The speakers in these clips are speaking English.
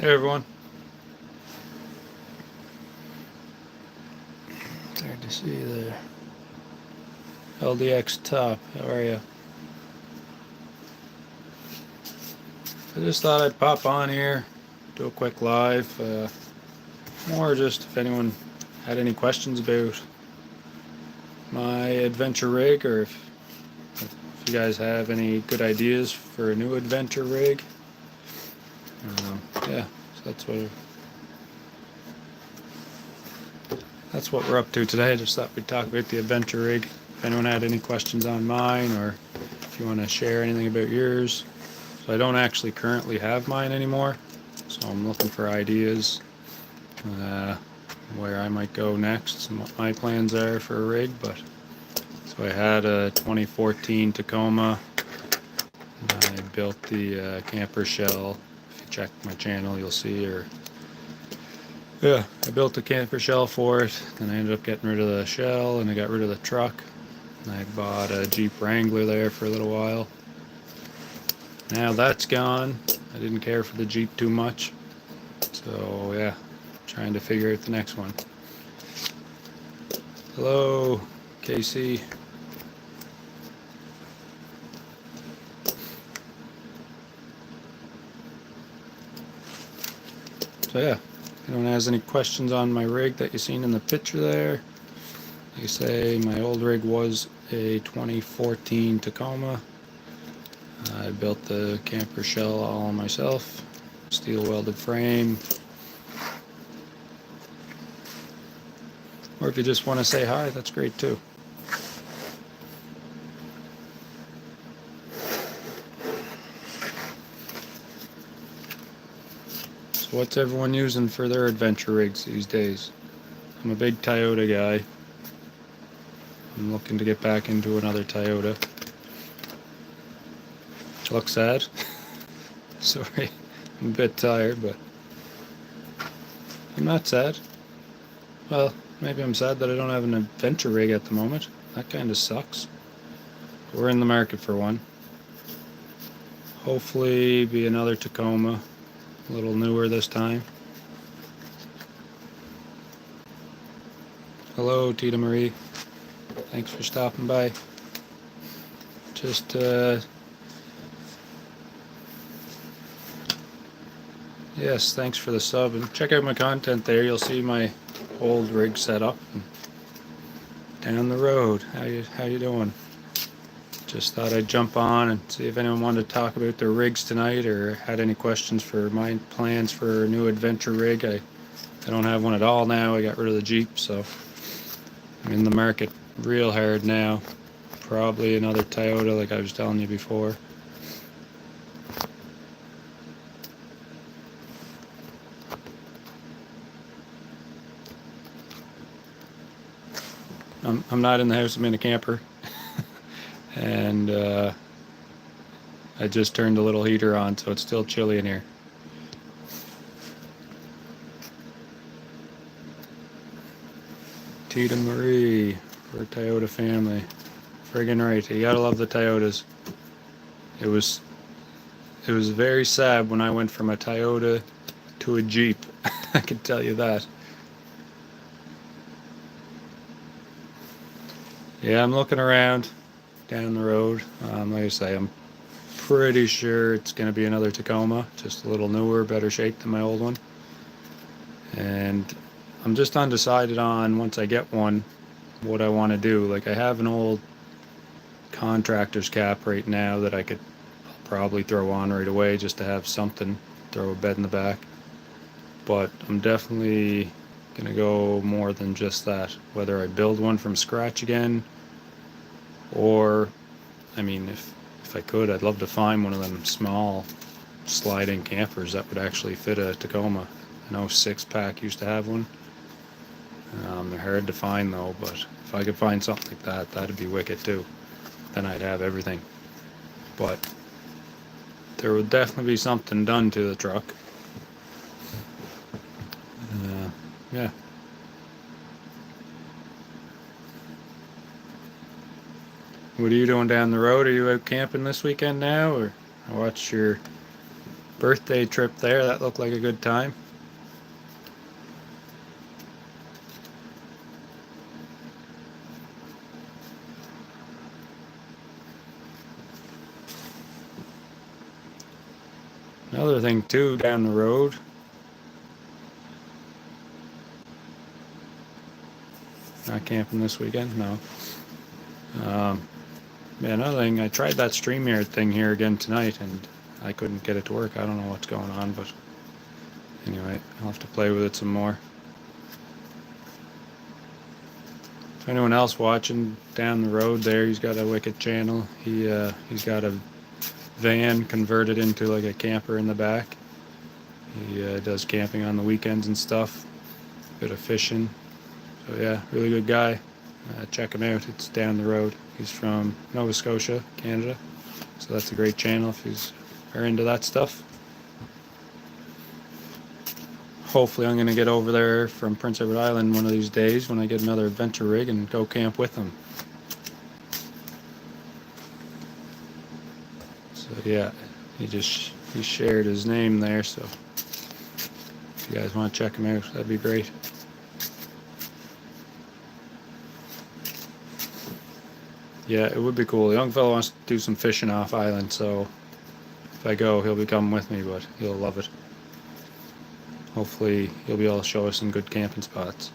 Hey everyone. It's hard to see there. LDX Top, how are you? I just thought I'd pop on here, do a quick live. More just if anyone had any questions about my adventure rig, or if you guys have any good ideas for a new adventure rig. Yeah, so that's what we're up to today. I just thought we'd talk about the adventure rig. If anyone had any questions on mine, or if you want to share anything about yours. So I don't actually currently have mine anymore, so I'm looking for ideas where I might go next and what my plans are for a rig. But so I had a 2014 Tacoma. I built the camper shell. If you check my channel, you'll see. I built a camper shell for it. Then I ended up getting rid of the shell, and I got rid of the truck. And I bought a Jeep Wrangler there for a little while. Now that's gone. I didn't care for the Jeep too much. So yeah, trying to figure out the next one. Hello, Casey. So yeah, if anyone has any questions on my rig that you seen in the picture there, like I say, my old rig was a 2014 Tacoma. I built the camper shell all myself, steel welded frame. Or if you just want to say hi, that's great too. So what's everyone using for their adventure rigs these days? I'm a big Toyota guy. I'm looking to get back into another Toyota. Look sad. Sorry, I'm a bit tired, but I'm not sad. Well, maybe I'm sad that I don't have an adventure rig at the moment. That kind of sucks. We're in the market for one. Hopefully be another Tacoma, a little newer this time. Hello, Tita Marie. Thanks for stopping by. Just yes, thanks for the sub, and check out my content there. You'll see my old rig set up down the road. How you doing? Just thought I'd jump on and see if anyone wanted to talk about their rigs tonight, or had any questions for my plans for a new adventure rig. I don't have one at all now. I got rid of the Jeep, so I'm in the market real hard now. Probably another Toyota, like I was telling you before. I'm not in the house, I'm in a camper. And I just turned the little heater on, so it's still chilly in here. Tita Marie for a Toyota family. Friggin' right, you gotta love the Toyotas. It was very sad when I went from a Toyota to a Jeep. I can tell you that. Yeah, I'm looking around down the road. Like I say, I'm pretty sure it's going to be another Tacoma, just a little newer, better shape than my old one. And I'm just undecided on, once I get one, what I want to do. Like, I have an old contractor's cap right now that I could probably throw on right away just to have something, throw a bed in the back. But I'm definitely going to go more than just that. Whether I build one from scratch again, or, I mean, if I could, I'd love to find one of them small sliding campers that would actually fit a Tacoma. I know Six Pack used to have one. They're hard to find though, but if I could find something like that, that'd be wicked too. Then I'd have everything. But there would definitely be something done to the truck. Yeah. What are you doing down the road? Are you out camping this weekend now, or I watched your birthday trip there. That looked like a good time. Another thing too, down the road. Not camping this weekend, no. Yeah, another thing, I tried that StreamYard thing here again tonight, and I couldn't get it to work. I don't know what's going on, but anyway, I'll have to play with it some more. If anyone else watching down the road there, he's got a wicked channel. He's got a van converted into like a camper in the back. He does camping on the weekends and stuff, bit of fishing. So yeah, really good guy. Check him out. It's down the road. He's from Nova Scotia, Canada. So that's a great channel if you are into that stuff. Hopefully I'm going to get over there from Prince Edward Island one of these days when I get another adventure rig and go camp with him. So yeah, he shared his name there, so if you guys want to check him out, that'd be great. Yeah, it would be cool. The young fellow wants to do some fishing off island, so if I go, he'll be coming with me, but he'll love it. Hopefully, he'll be able to show us some good camping spots.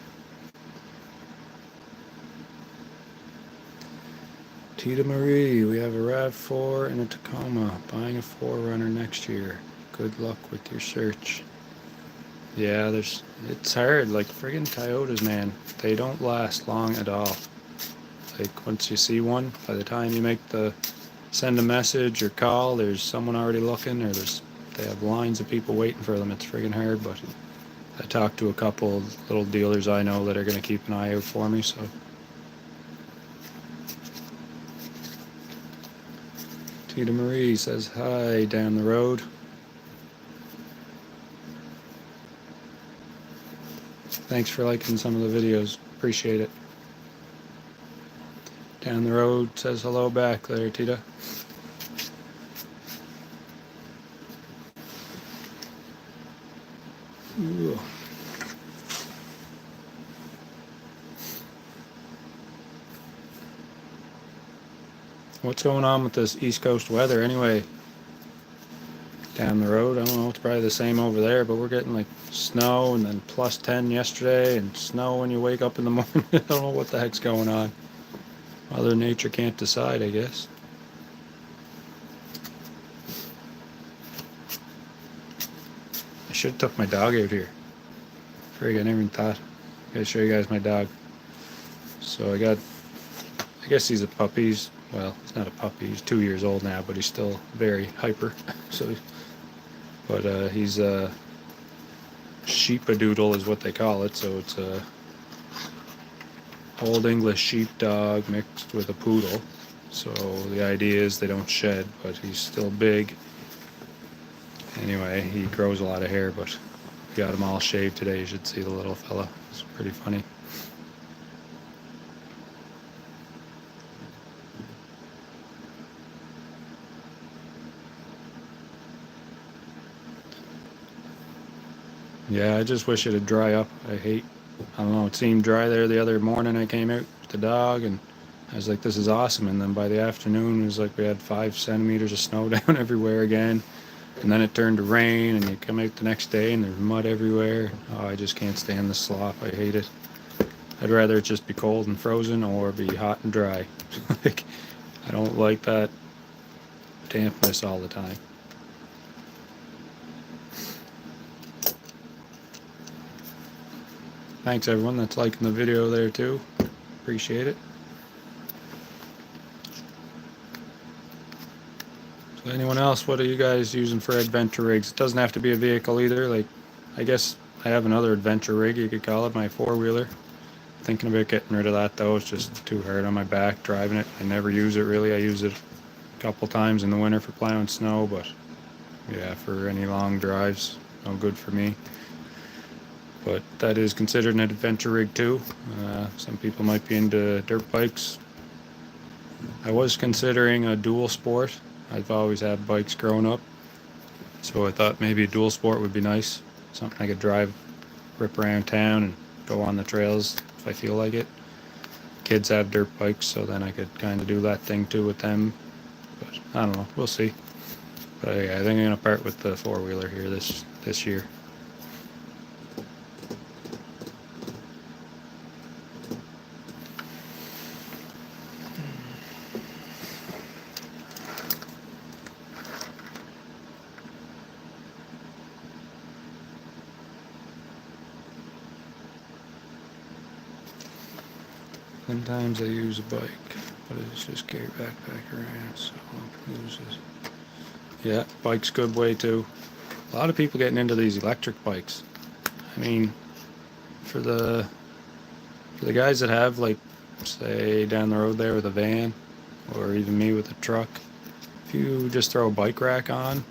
Tita Marie, we have a RAV4 and a Tacoma. Buying a 4Runner next year. Good luck with your search. Yeah, it's hard. Like friggin' Toyotas, man. They don't last long at all. Like once you see one, by the time you send a message or call, there's someone already looking, or they have lines of people waiting for them. It's friggin' hard, but I talked to a couple little dealers I know that are gonna keep an eye out for me, so. Tita Marie says hi down the road. Thanks for liking some of the videos. Appreciate it. Down the road says hello back there, Tita. Ooh. What's going on with this East Coast weather anyway? Down the road, I don't know, it's probably the same over there, but we're getting like snow and then +10 yesterday and snow when you wake up in the morning. I don't know what the heck's going on. Mother Nature can't decide, I guess. I should have took my dog out here. Frig, I never even thought. I gotta show you guys my dog. So I guess he's a puppy. Well, he's not a puppy. He's 2 years old now, but he's still very hyper. But he's a sheepadoodle is what they call it. So it's a Old English sheepdog mixed with a poodle. So the idea is they don't shed, but he's still big. Anyway, he grows a lot of hair, but we got him all shaved today. You should see the little fella. It's pretty funny. Yeah, I just wish it'd dry up. I don't know, it seemed dry there the other morning. I came out with the dog and I was like, this is awesome. And then by the afternoon, it was like we had 5 centimeters of snow down everywhere again. And then it turned to rain, and you come out the next day and there's mud everywhere. Oh, I just can't stand the slop. I hate it. I'd rather it just be cold and frozen or be hot and dry. Like, I don't like that dampness all the time. Thanks everyone that's liking the video there too. Appreciate it. So anyone else, what are you guys using for adventure rigs? It doesn't have to be a vehicle either. Like, I guess I have another adventure rig, you could call it, my 4-wheeler. Thinking about getting rid of that though. It's just too hard on my back driving it. I never use it really. I use it a couple times in the winter for plowing snow, but yeah, for any long drives, no good for me. But that is considered an adventure rig too. Some people might be into dirt bikes. I was considering a dual sport. I've always had bikes growing up. So I thought maybe a dual sport would be nice. Something I could drive, rip around town and go on the trails if I feel like it. Kids have dirt bikes, so then I could kind of do that thing too with them. But I don't know, we'll see. But yeah, I think I'm gonna part with the four-wheeler here this year. Sometimes I use a bike, but it's just carry backpack around, so I'll use this. Yeah, bike's good way too. A lot of people getting into these electric bikes. I mean, for the guys that have, like, say down the road there with a van, or even me with a truck, if you just throw a bike rack on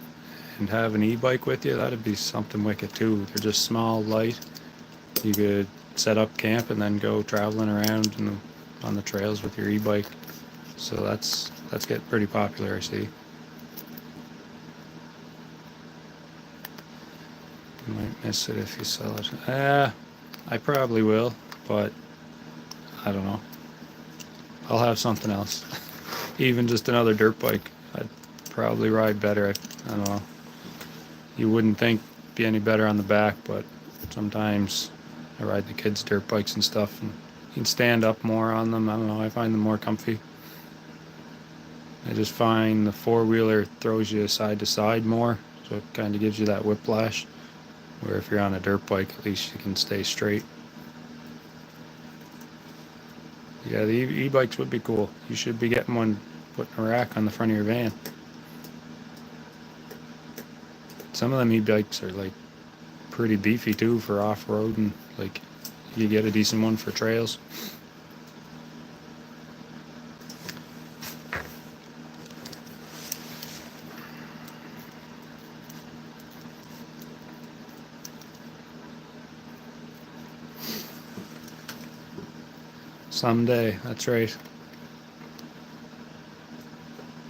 and have an e-bike with you, that'd be something wicked too. They're just small, light. You could set up camp and then go traveling around on the trails with your e-bike. So that's getting pretty popular, I see. You might miss it if you sell it. I probably will, but I don't know. I'll have something else. Even just another dirt bike. I'd probably ride better. I don't know. You wouldn't think be any better on the back, but sometimes I ride the kids' dirt bikes and stuff, and you can stand up more on them. I don't know. I find them more comfy. I just find the four-wheeler throws you side to side more, so it kind of gives you that whiplash. Where if you're on a dirt bike, at least you can stay straight. Yeah, the e-bikes would be cool. You should be getting one, putting a rack on the front of your van. Some of them e-bikes are like pretty beefy too for off-road, and like you get a decent one for trails. Someday, that's right.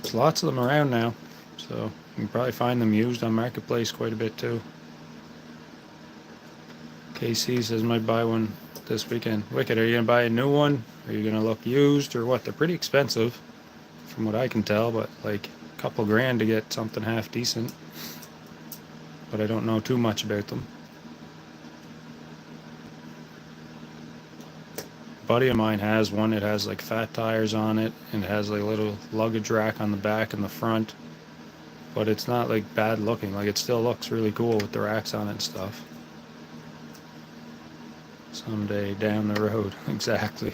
There's lots of them around now, so you can probably find them used on Marketplace quite a bit too. KC says might buy one this weekend. Wicked, are you gonna buy a new one? Are you gonna look used or what? They're pretty expensive from what I can tell, but like a couple grand to get something half decent. But I don't know too much about them. A buddy of mine has one. It has like fat tires on it, and it has like a little luggage rack on the back and the front. But it's not like bad looking. Like it still looks really cool with the racks on it and stuff. Someday down the road, exactly.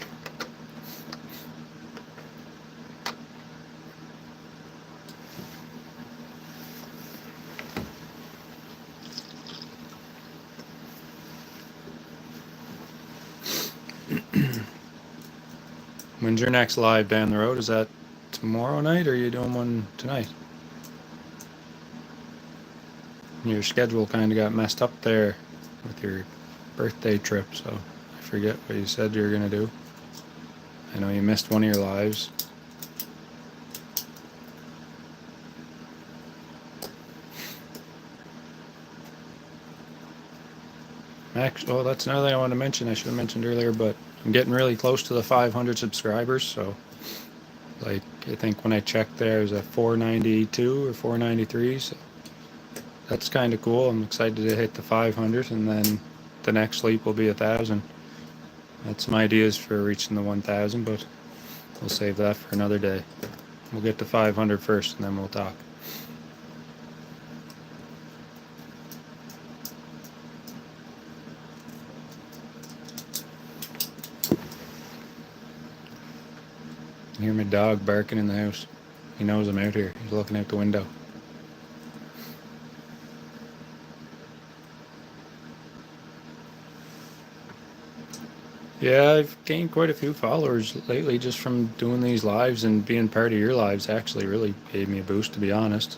When's your next live down the road? Is that tomorrow night, or are you doing one tonight? Your schedule kind of got messed up there with your birthday trip, so I forget what you said you were gonna do. I know you missed one of your lives. Max, oh, that's another thing I wanted to mention. I should have mentioned earlier, but I'm getting really close to the 500 subscribers. So, like, I think when I checked there, it was at 492 or 493. So that's kind of cool. I'm excited to hit the 500, and then the next leap will be 1,000. That's some ideas for reaching the 1,000, but we'll save that for another day. We'll get to 500 first, and then we'll talk. I hear my dog barking in the house. He knows I'm out here. He's looking out the window. Yeah, I've gained quite a few followers lately just from doing these lives, and being part of your lives actually really gave me a boost, to be honest.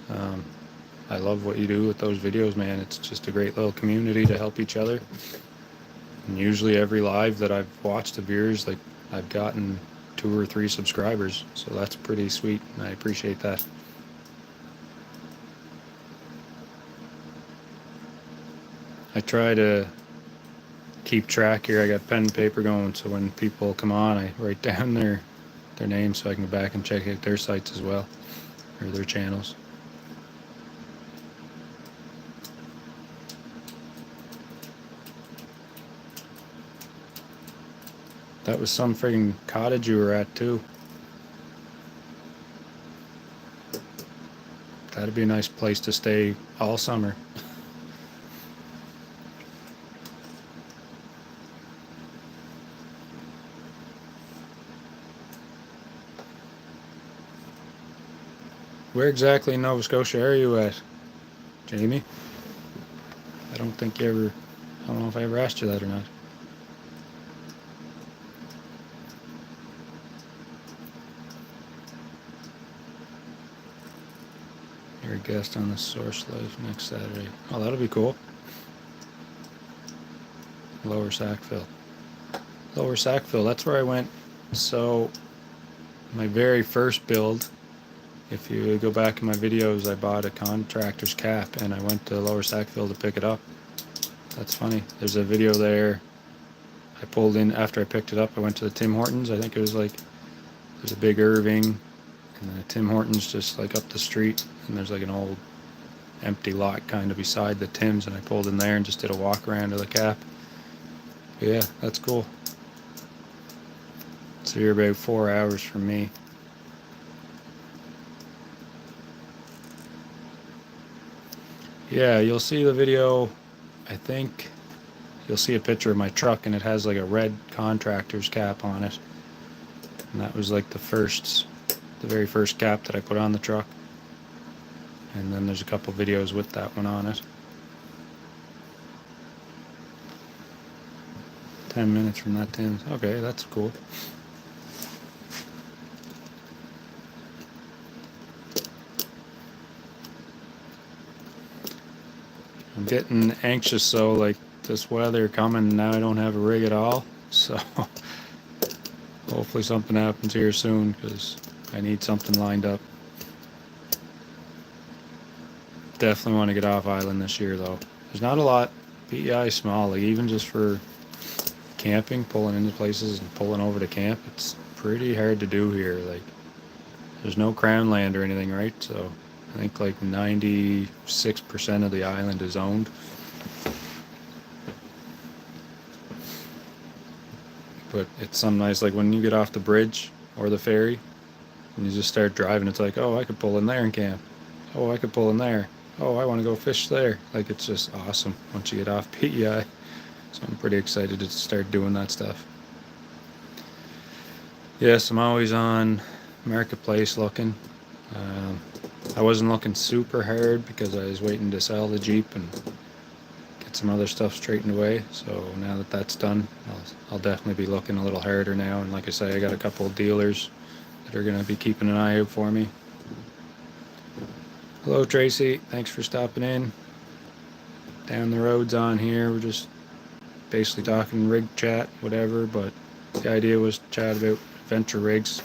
I love what you do with those videos, man. It's just a great little community to help each other. And usually every live that I've watched of yours, like, I've gotten 2 or 3 subscribers, so that's pretty sweet, and I appreciate that. I try to keep track here. I got pen and paper going, so when people come on, I write down their names so I can go back and check out their sites as well, or their channels. That was some friggin' cottage you were at too. That'd be a nice place to stay all summer. Where exactly in Nova Scotia are you at, Jamie? I don't know if I ever asked you that or not. You're a guest on the Source Life next Saturday. Oh, that'll be cool. Lower Sackville. Lower Sackville, that's where I went. So, my very first build, if you go back in my videos, I bought a contractor's cap and I went to Lower Sackville to pick it up. That's funny. There's a video there. I pulled in after I picked it up. I went to the Tim Hortons. I think it was like, there's a big Irving and then a Tim Hortons just like up the street. And there's like an old empty lot kind of beside the Tim's. And I pulled in there and just did a walk around to the cap. But yeah, that's cool. So you're about 4 hours from me. Yeah, you'll see the video. I think you'll see a picture of my truck and it has like a red contractor's cap on it. And that was like the very first cap that I put on the truck. And then there's a couple videos with that one on it. 10 minutes from that Tim's. Okay, that's cool. I'm getting anxious though, like this weather coming, now I don't have a rig at all. So hopefully something happens here soon because I need something lined up. Definitely want to get off island this year though. There's not a lot. PEI is small, like even just for camping, pulling into places and pulling over to camp, it's pretty hard to do here. Like there's no crown land or anything, right? So I think like 96% of the island is owned. But it's some nice, like when you get off the bridge or the ferry and you just start driving, it's like, oh, I could pull in there and camp. Oh, I could pull in there. Oh, I want to go fish there. Like it's just awesome once you get off PEI. So I'm pretty excited to start doing that stuff. Yes, I'm always on Marketplace looking. I wasn't looking super hard because I was waiting to sell the Jeep and get some other stuff straightened away. So now that that's done, I'll definitely be looking a little harder now. And like I say, I got a couple of dealers that are going to be keeping an eye out for me. Hello, Tracy. Thanks for stopping in. Down the road's on here. We're just basically talking rig chat, whatever. But the idea was to chat about adventure rigs.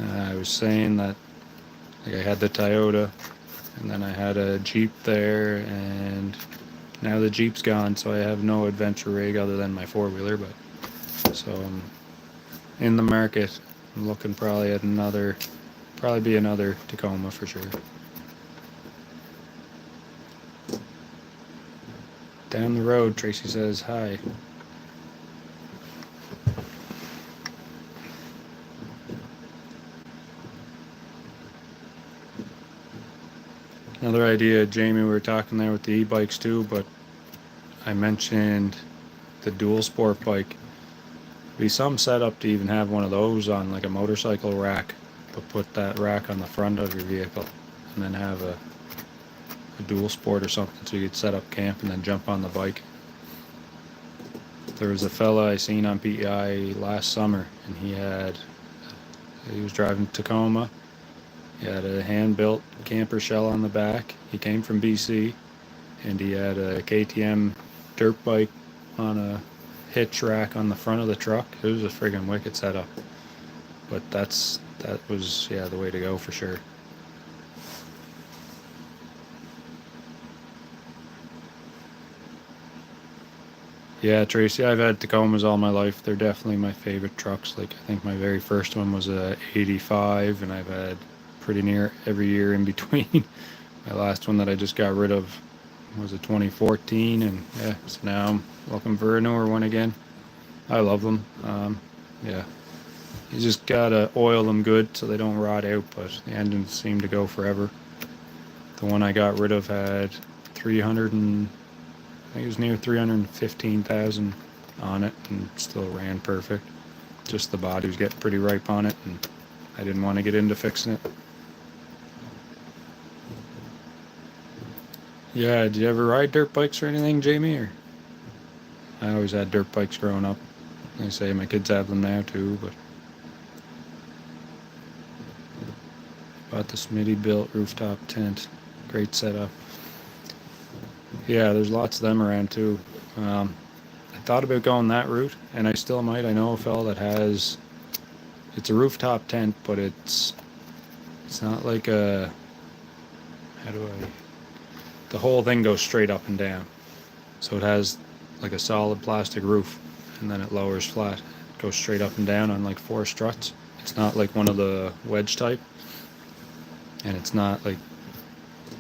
I was saying that like I had the Toyota, and then I had a Jeep there, and now the Jeep's gone, so I have no adventure rig other than my four-wheeler. But so I'm in the market. I'm looking probably at another Tacoma for sure. Down the road, Tracy says hi. Another idea, Jamie, we were talking there with the e-bikes too, but I mentioned the dual sport bike. Be some setup to even have one of those on like a motorcycle rack, but put that rack on the front of your vehicle and then have a dual sport or something so you could set up camp and then jump on the bike. There was a fella I seen on PEI last summer and he was driving Tacoma. He had a hand-built camper shell on the back. He came from BC, and he had a KTM dirt bike on a hitch rack on the front of the truck. It was a friggin' wicked setup. But that was the way to go for sure. Yeah, Tracy, I've had Tacomas all my life. They're definitely my favorite trucks. Like, I think my very first one was a 85, and I've had pretty near every year in between. My last one that I just got rid of was a 2014, and yeah, so now I'm looking for a newer one again. I love them. Yeah, you just gotta oil them good so they don't rot out, but the engines seem to go forever. The one I got rid of had 300 and I think it was near 315,000 on it and still ran perfect. Just the body was getting pretty ripe on it, and I didn't want to get into fixing it. Yeah, did you ever ride dirt bikes or anything, Jamie? Or I always had dirt bikes growing up. They say my kids have them now too, but bought the Smitty built rooftop tent. Great setup. Yeah, there's lots of them around too. I thought about going that route, and I still might. I know a fella that has. It's a rooftop tent, but it's not like a. How do I? The whole thing goes straight up and down, so it has like a solid plastic roof, and then it lowers flat. It goes straight up and down on like 4 struts. It's not like one of the wedge type, and it's not like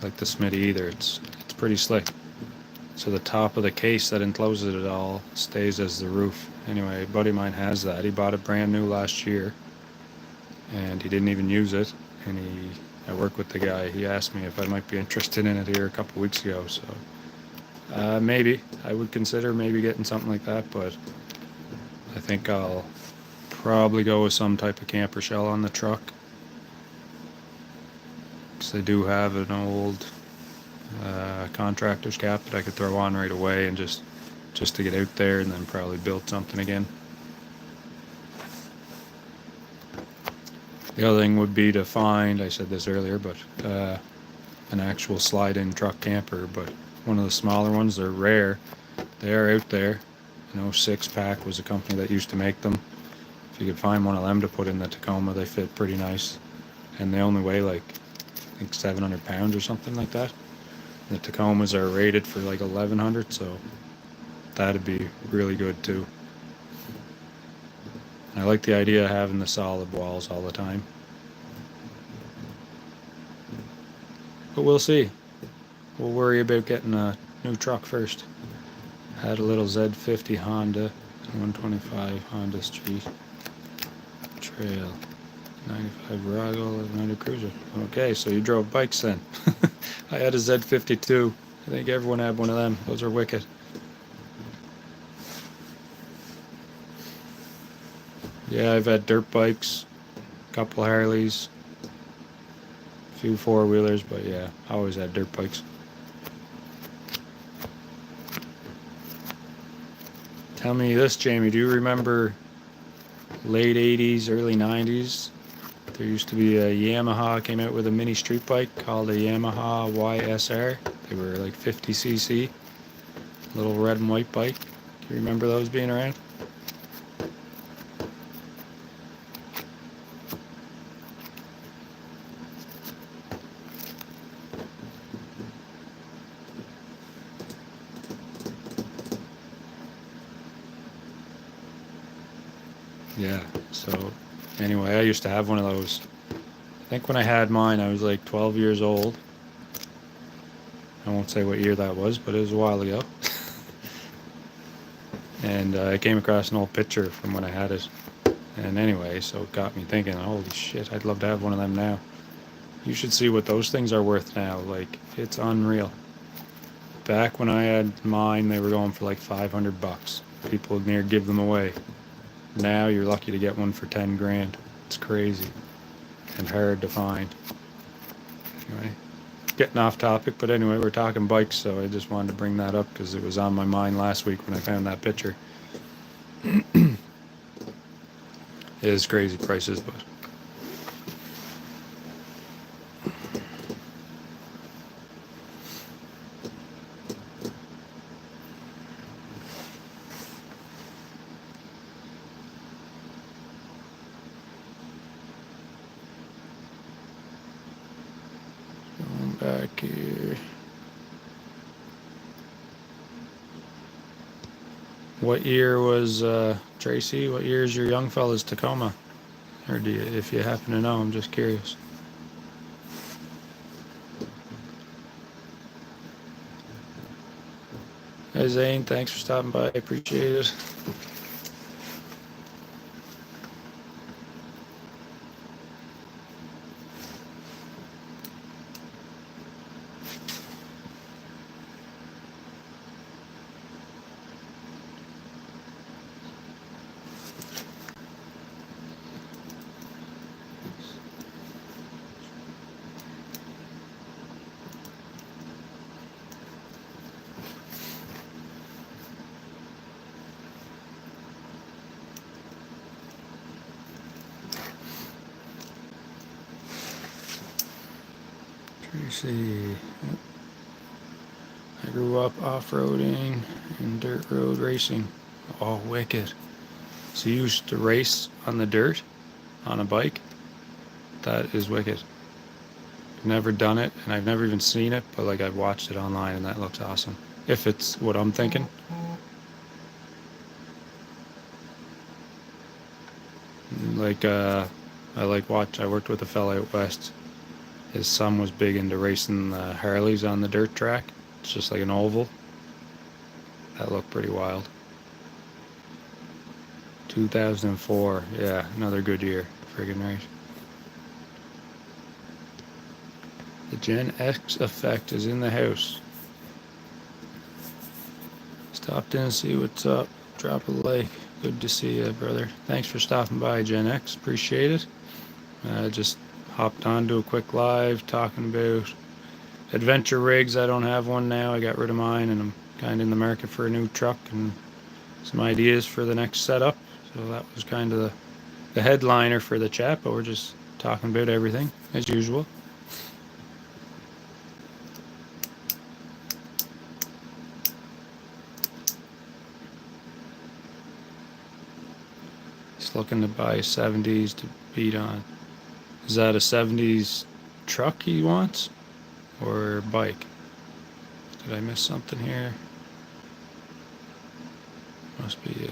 the Smitty either. It's pretty slick. So the top of the case that encloses it all stays as the roof. Anyway, a buddy of mine has that. He bought it brand new last year, and he didn't even use it. And I work with the guy. He asked me if I might be interested in it here a couple weeks ago. So maybe I would consider maybe getting something like that, but I think I'll probably go with some type of camper shell on the truck, because I do have an old contractor's cap that I could throw on right away and just to get out there, and then probably build something again. The other thing would be to find, I said this earlier, but an actual slide-in truck camper, but one of the smaller ones. They're rare. They are out there. You know, Six Pack was a company that used to make them. If you could find one of them to put in the Tacoma, they fit pretty nice, and they only weigh like I think 700 pounds or something like that. The Tacomas are rated for like 1100, so that'd be really good too. I like the idea of having the solid walls all the time. But we'll see. We'll worry about getting a new truck first. Had a little Z50 Honda, 125 Honda Street Trail, 95 Virago, 1100 Cruiser. Okay, so you drove bikes then. I had a Z52. I think everyone had one of them. Those are wicked. Yeah, I've had dirt bikes, a couple Harleys, a few four-wheelers, but yeah, I always had dirt bikes. Tell me this, Jamie, do you remember late 80s, early 90s? There used to be a Yamaha came out with a mini street bike called a Yamaha YSR. They were like 50cc, little red and white bike. Do you remember those being around? Yeah, so anyway, I used to have one of those. I think when I had mine, I was like 12 years old. I won't say what year that was, but it was a while ago. And I came across an old picture from when I had it. And anyway, so it got me thinking, holy shit, I'd love to have one of them now. You should see what those things are worth now. Like, it's unreal. Back when I had mine, they were going for like 500 bucks. People would near give them away. Now you're lucky to get one for 10 grand. It's crazy and hard to find. Anyway, getting off topic, but anyway, we're talking bikes, so I just wanted to bring that up because it was on my mind last week when I found that picture. It is crazy prices, but going back here. What year was Tracy? What year is your young fella's Tacoma? Or do you, if you happen to know, I'm just curious. Hey Zane, thanks for stopping by. I appreciate it. Tracy. I grew up off-roading and dirt road racing. Oh, wicked. So you used to race on the dirt on a bike? That is wicked. I've never done it, and I've never even seen it, but like I've watched it online, and that looks awesome. If it's what I'm thinking. Like, I worked with a fella out west. His son was big into racing the Harleys on the dirt track. It's just like an oval. That looked pretty wild. 2004, yeah, another good year. Friggin' right. The Gen X effect is in the house. Stopped in to see what's up. Drop a like. Good to see you, brother. Thanks for stopping by, Gen X. Appreciate it. Just hopped on to a quick live talking about adventure rigs. I don't have one now. I got rid of mine, and I'm kind of in the market for a new truck and some ideas for the next setup. So that was kind of the headliner for the chat, but we're just talking about everything as usual. Just looking to buy 70s to beat on. Is that a 70s truck he wants or bike? Did I miss something here? Must be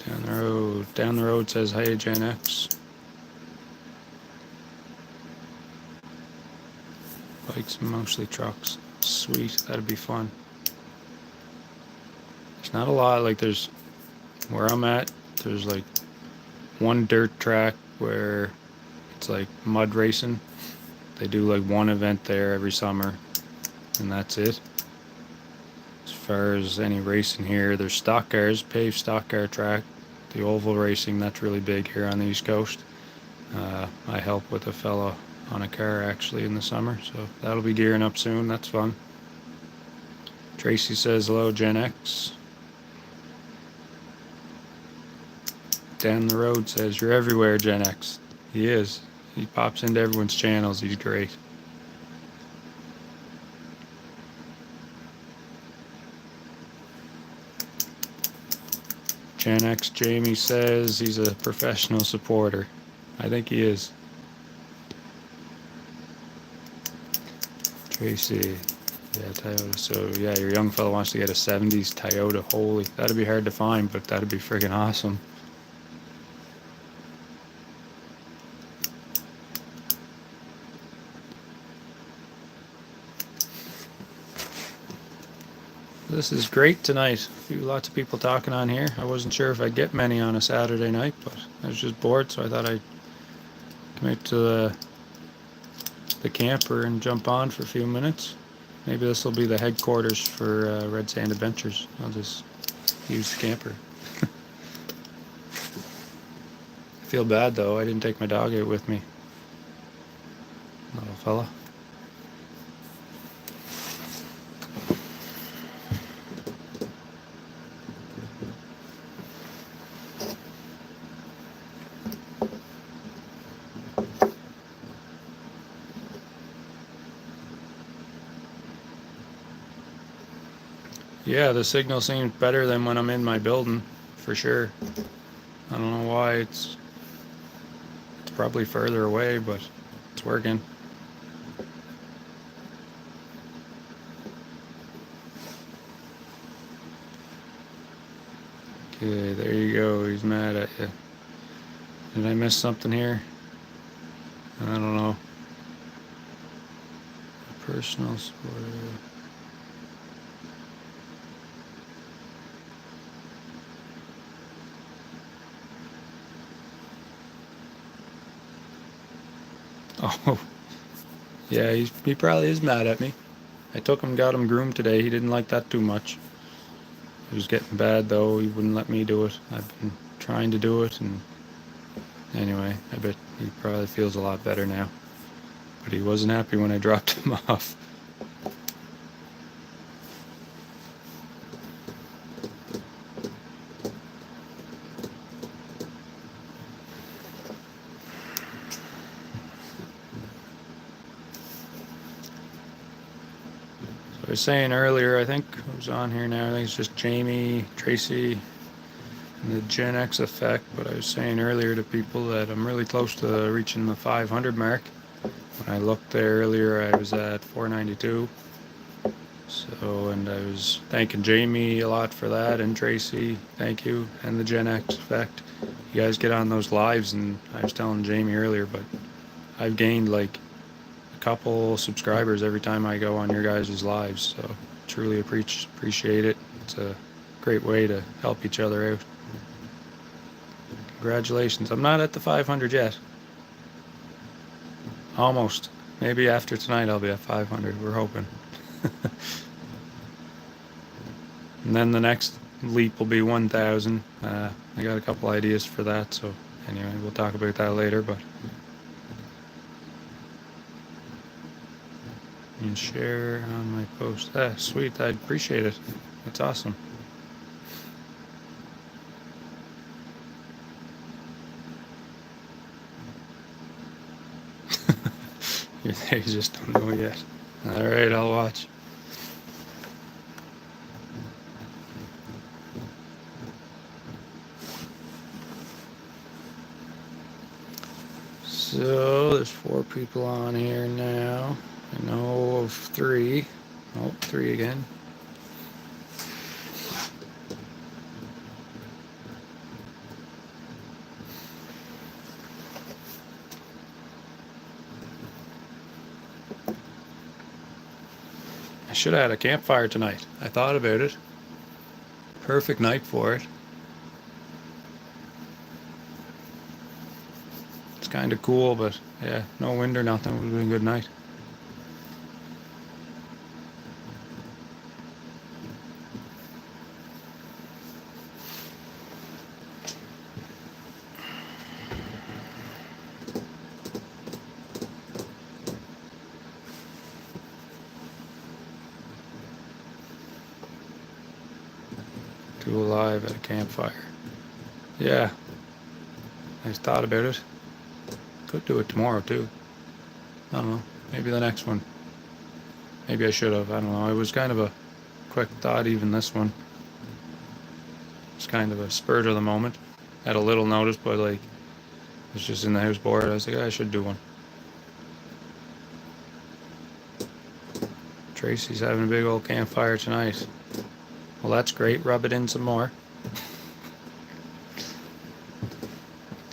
down the road. Down the road says, hey, Gen X. Bikes, mostly trucks. Sweet, that'd be fun. There's not a lot, like there's, where I'm at, there's like one dirt track where it's like mud racing. They do like one event there every summer, and that's it. As far as any racing here, there's stock cars, paved stock car track. The oval racing, that's really big here on the East Coast. I help with a fella on a car actually in the summer, so that'll be gearing up soon. That's fun. Tracy says hello, Gen X. Down the road says you're everywhere, Gen X. He is. He pops into everyone's channels. He's great. Gen X Jamie says he's a professional supporter. I think he is. Tracy. Yeah, Toyota. So yeah, your young fella wants to get a 70s Toyota. Holy, that'd be hard to find, but that'd be friggin' awesome. This is great tonight. Lots of people talking on here. I wasn't sure if I'd get many on a Saturday night, but I was just bored, so I thought I'd come out to the camper and jump on for a few minutes. Maybe this will be the headquarters for Red Sand Adventures. I'll just use the camper. I feel bad though, I didn't take my dog out with me. Little fella. Yeah, the signal seems better than when I'm in my building, for sure. I don't know why, it's probably further away, but it's working. Okay, there you go. He's mad at you. Did I miss something here? I don't know. Personal sport. Oh, yeah, he probably is mad at me. I took him, got him groomed today. He didn't like that too much. It was getting bad though. He wouldn't let me do it. I've been trying to do it, and anyway, I bet he probably feels a lot better now. But he wasn't happy when I dropped him off. So I was saying earlier, I think who's on here now? I think it's just Jamie, Tracy, and the Gen X effect. But I was saying earlier to people that I'm really close to reaching the 500 mark. When I looked there earlier, I was at 492. So, and I was thanking Jamie a lot for that, and Tracy, thank you, and the Gen X effect. You guys get on those lives, and I was telling Jamie earlier, but I've gained like a couple subscribers every time I go on your guys' lives, so truly appreciate it. It's a great way to help each other out. Congratulations. I'm not at the 500 yet. Almost. Maybe after tonight I'll be at 500. We're hoping. And then the next leap will be 1,000. I got a couple ideas for that, so anyway, we'll talk about that later. But you can share on my post. Ah, sweet. I'd appreciate it. That's awesome. You just don't know yet. All right, I'll watch. So there's 4 people on here now. I know of 3. Oh, 3 again. I should have had a campfire tonight. I thought about it. Perfect night for it. It's kind of cool, but yeah, no wind or nothing. It would have been a good night. Do a live at a campfire. Yeah, I thought about it. Could do it tomorrow too. I don't know. Maybe the next one. Maybe I should have. I don't know. It was kind of a quick thought, even this one. It's kind of a spur of the moment. Had a little notice, but like, I was just in the house bored. I was like, I should do one. Tracy's having a big old campfire tonight. Well, that's great. Rub it in some more.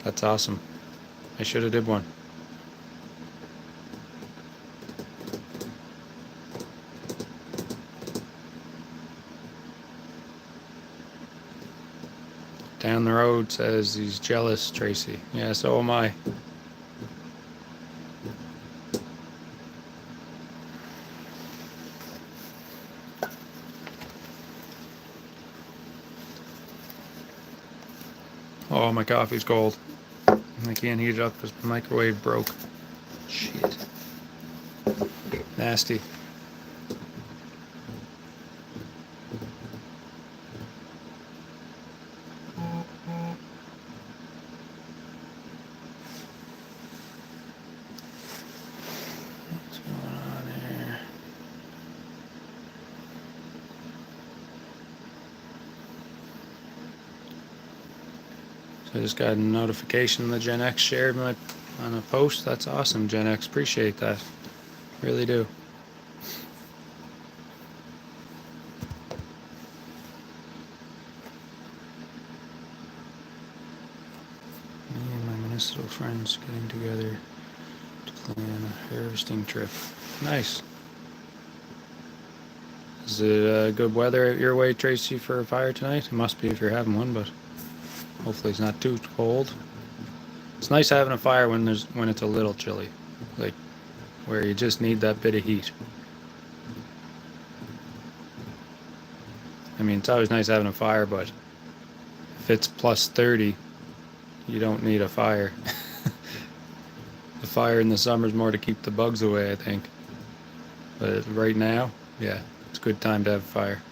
That's awesome. I should have did one. Down the road says he's jealous, Tracy. Yeah, so am I. Oh, my coffee's cold. I can't heat it up because the microwave broke. Shit. Nasty. What's going on here? So I just got a notification the Gen X shared my on a post. That's awesome, Gen X. Appreciate that. Really do. friends getting together to plan a harvesting trip. Nice. Is it good weather out your way, Tracy, for a fire tonight? It must be if you're having one, but hopefully it's not too cold. It's nice having a fire when it's a little chilly, like where you just need that bit of heat. I mean, it's always nice having a fire, but if it's plus 30, you don't need a fire. The fire in the summer is more to keep the bugs away, I think. But right now, yeah, it's a good time to have a fire.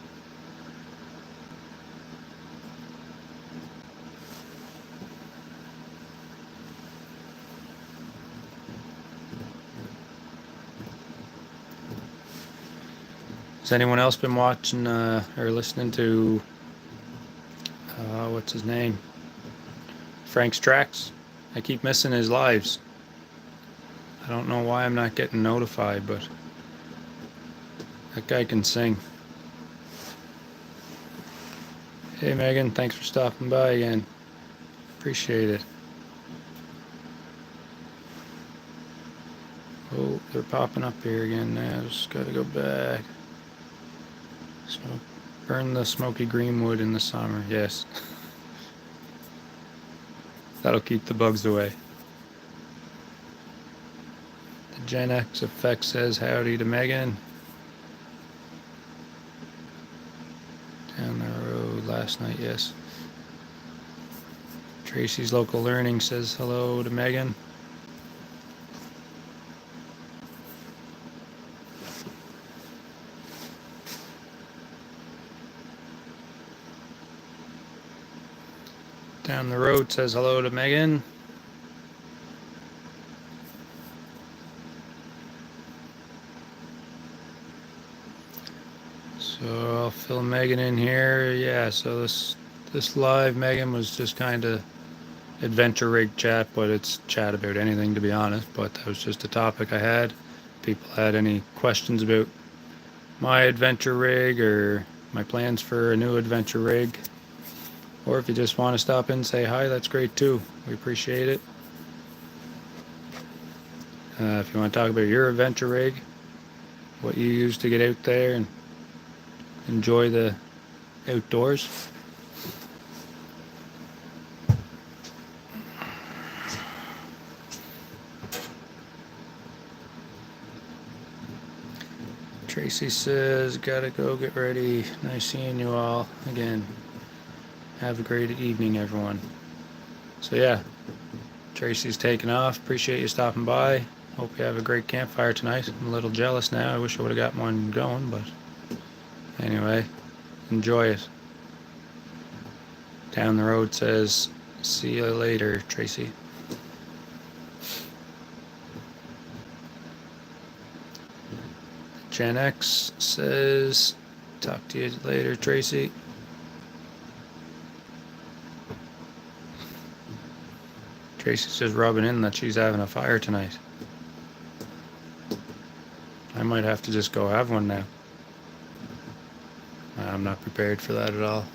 Has anyone else been watching or listening to what's his name? Frank's Tracks? I keep missing his lives. I don't know why I'm not getting notified, but that guy can sing. Hey Megan, thanks for stopping by again. Appreciate it. Oh, they're popping up here again now. Just gotta go back. So, burn the smoky green wood in the summer. Yes. That'll keep the bugs away. The Gen X Effect says howdy to Megan. Down the road last night, yes. Tracy's Local Learning says hello to Megan. Down the road says hello to Megan. So I'll fill Megan in here. Yeah, so this live, Megan, was just kind of adventure rig chat, but it's chat about anything, to be honest. But that was just a topic I had. People had any questions about my adventure rig or my plans for a new adventure rig, or if you just want to stop in and say hi, that's great too. We appreciate it. If you want to talk about your adventure rig, what you use to get out there and enjoy the outdoors. Tracy says, gotta go get ready. Nice seeing you all again. Have a great evening, everyone. So yeah, Tracy's taking off. Appreciate you stopping by. Hope you have a great campfire tonight. I'm a little jealous now. I wish I would have got one going, but anyway, enjoy it. Down the road says, see you later, Tracy. Gen X says, talk to you later, Tracy. Tracy's just rubbing in that she's having a fire tonight. I might have to just go have one now. I'm not prepared for that at all.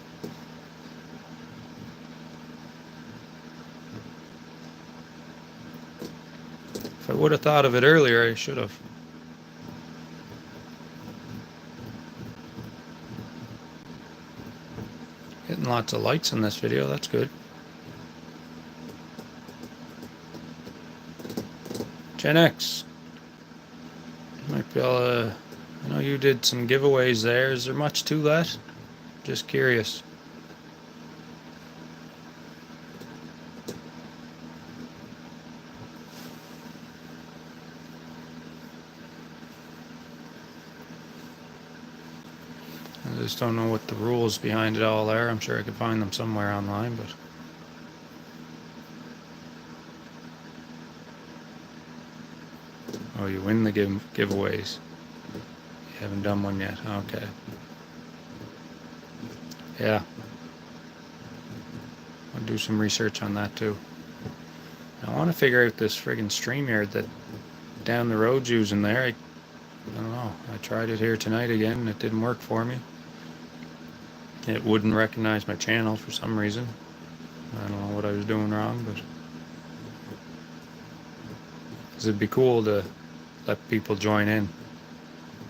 If I would have thought of it earlier, I should have. Getting lots of lights in this video, that's good. Gen X. Might be able to, I know you did some giveaways there. Is there much to that? Just curious. I just don't know what the rules behind it all are. I'm sure I could find them somewhere online, but oh, you win the giveaways. You haven't done one yet. Okay. Yeah. I'll do some research on that too. I want to figure out this friggin' StreamYard that down the road's using there. I don't know. I tried it here tonight again and it didn't work for me. It wouldn't recognize my channel for some reason. I don't know what I was doing wrong, but because it'd be cool to let people join in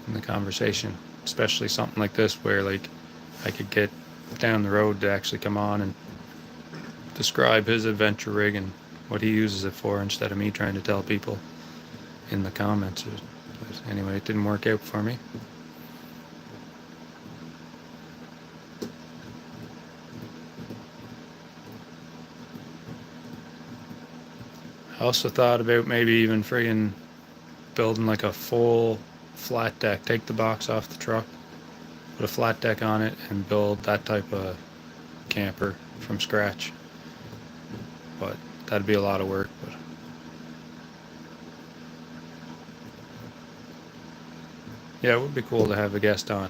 the conversation, especially something like this where like I could get down the road to actually come on and describe his adventure rig and what he uses it for instead of me trying to tell people in the comments. But anyway, it didn't work out for me. I also thought about maybe even friggin' building like a full flat deck, take the box off the truck, put a flat deck on it, and build that type of camper from scratch. But that'd be a lot of work. But yeah, it would be cool to have a guest on.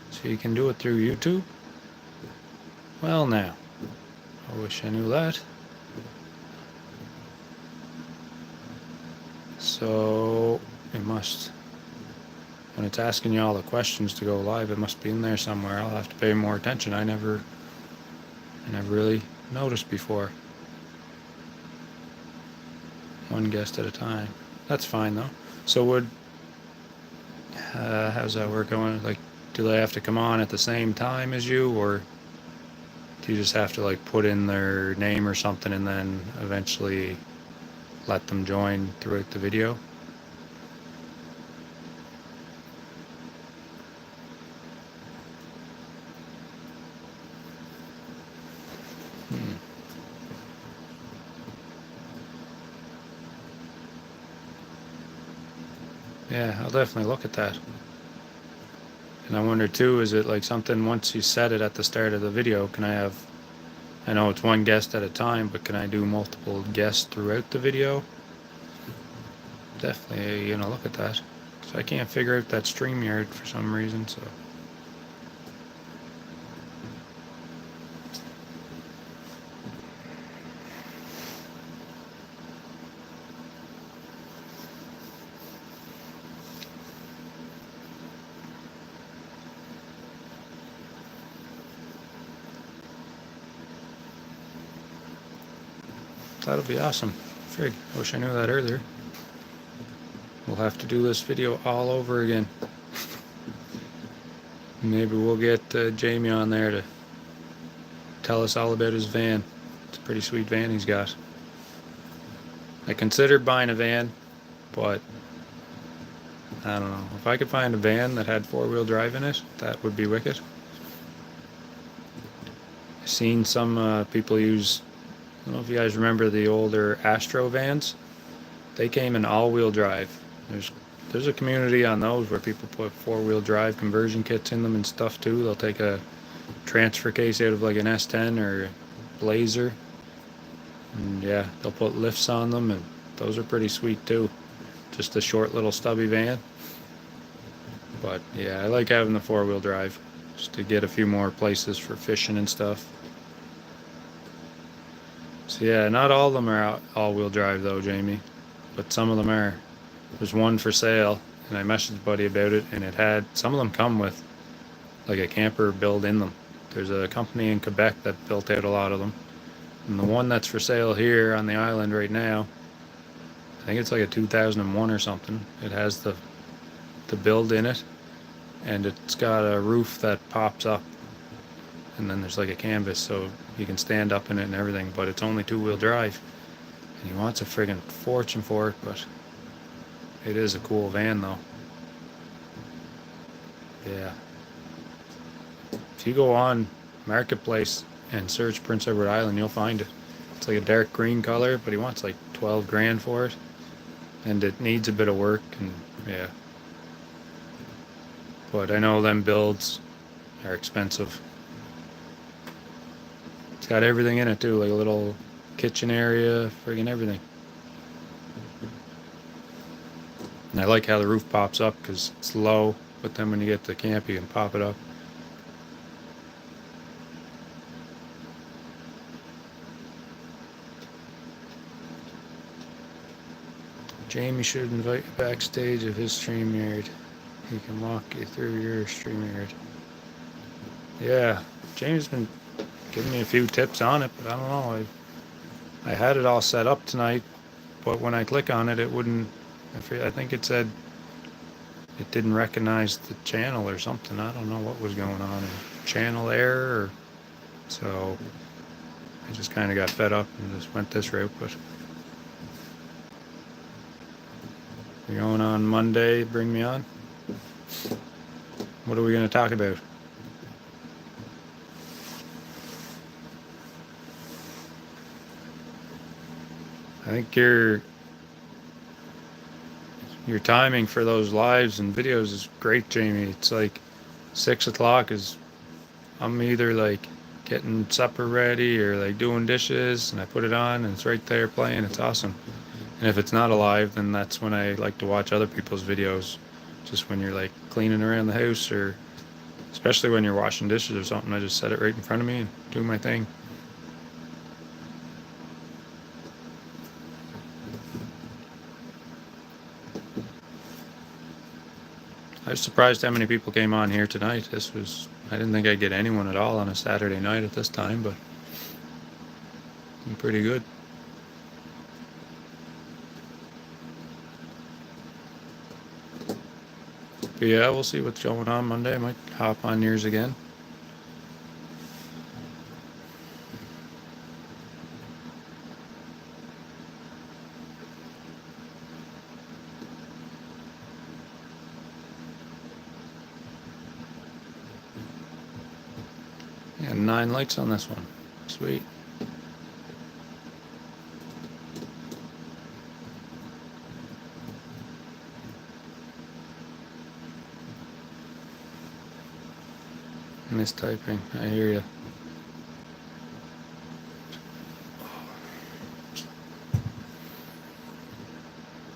So you can do it through YouTube? Well, now, I wish I knew that. So it must, when it's asking you all the questions to go live, it must be in there somewhere. I'll have to pay more attention. I never really noticed before. One guest at a time. That's fine though. So how's that work going? Like, do they have to come on at the same time as you, or do you just have to like put in their name or something and then eventually let them join throughout the video? Yeah, I'll definitely look at that. And I wonder too, is it like something once you set it at the start of the video, can I have, I know it's one guest at a time, but can I do multiple guests throughout the video? Definitely, look at that. So I can't figure out that StreamYard for some reason, so. That'll be awesome. Frig, I wish I knew that earlier. We'll have to do this video all over again. Maybe we'll get Jamie on there to tell us all about his van. It's a pretty sweet van he's got. I considered buying a van, but I don't know. If I could find a van that had four-wheel drive in it, that would be wicked. I've seen some people use, I don't know if you guys remember the older Astro vans. They came in all-wheel drive. There's a community on those where people put four-wheel drive conversion kits in them and stuff too. They'll take a transfer case out of like an S10 or a Blazer, and yeah, they'll put lifts on them, and those are pretty sweet too. Just a short little stubby van. But yeah, I like having the four-wheel drive just to get a few more places for fishing and stuff. So yeah, not all of them are all-wheel drive though, Jamie, but some of them are. There's one for sale, and I messaged Buddy about it, and it had, some of them come with like a camper built in them. There's a company in Quebec that built out a lot of them. And the one that's for sale here on the island right now, I think it's like a 2001 or something. It has the build in it, and it's got a roof that pops up, and then there's like a canvas so you can stand up in it and everything, but it's only two-wheel drive. And he wants a friggin' fortune for it, but it is a cool van though. Yeah. If you go on Marketplace and search Prince Edward Island, you'll find it. It's like a dark green color, but he wants like 12 grand for it. And it needs a bit of work, and yeah. But I know them builds are expensive. It's got everything in it too, like a little kitchen area, friggin' everything. And I like how the roof pops up because it's low, but then when you get to camp, you can pop it up. Jamie should invite you backstage of his StreamYard. He can walk you through your StreamYard. Yeah, Jamie's been giving me a few tips on it, but I don't know. I had it all set up tonight, but when I click on it, it wouldn't. I think it said it didn't recognize the channel or something. I don't know what was going on. Channel error. So I just kind of got fed up and just went this route. But you're going on Monday. Bring me on. What are we going to talk about? I think your timing for those lives and videos is great, Jamie. It's like 6 o'clock is, I'm either like getting supper ready or like doing dishes, and I put it on and it's right there playing. It's awesome. And if it's not alive, then that's when I like to watch other people's videos, just when you're like cleaning around the house, or especially when you're washing dishes or something. I just set it right in front of me and do my thing. I was surprised how many people came on here tonight. I didn't think I'd get anyone at all on a Saturday night at this time, but I'm pretty good. But yeah, we'll see what's going on Monday. I might hop on yours again. Yeah, 9 likes on this one. Sweet. Mistyping. I hear you.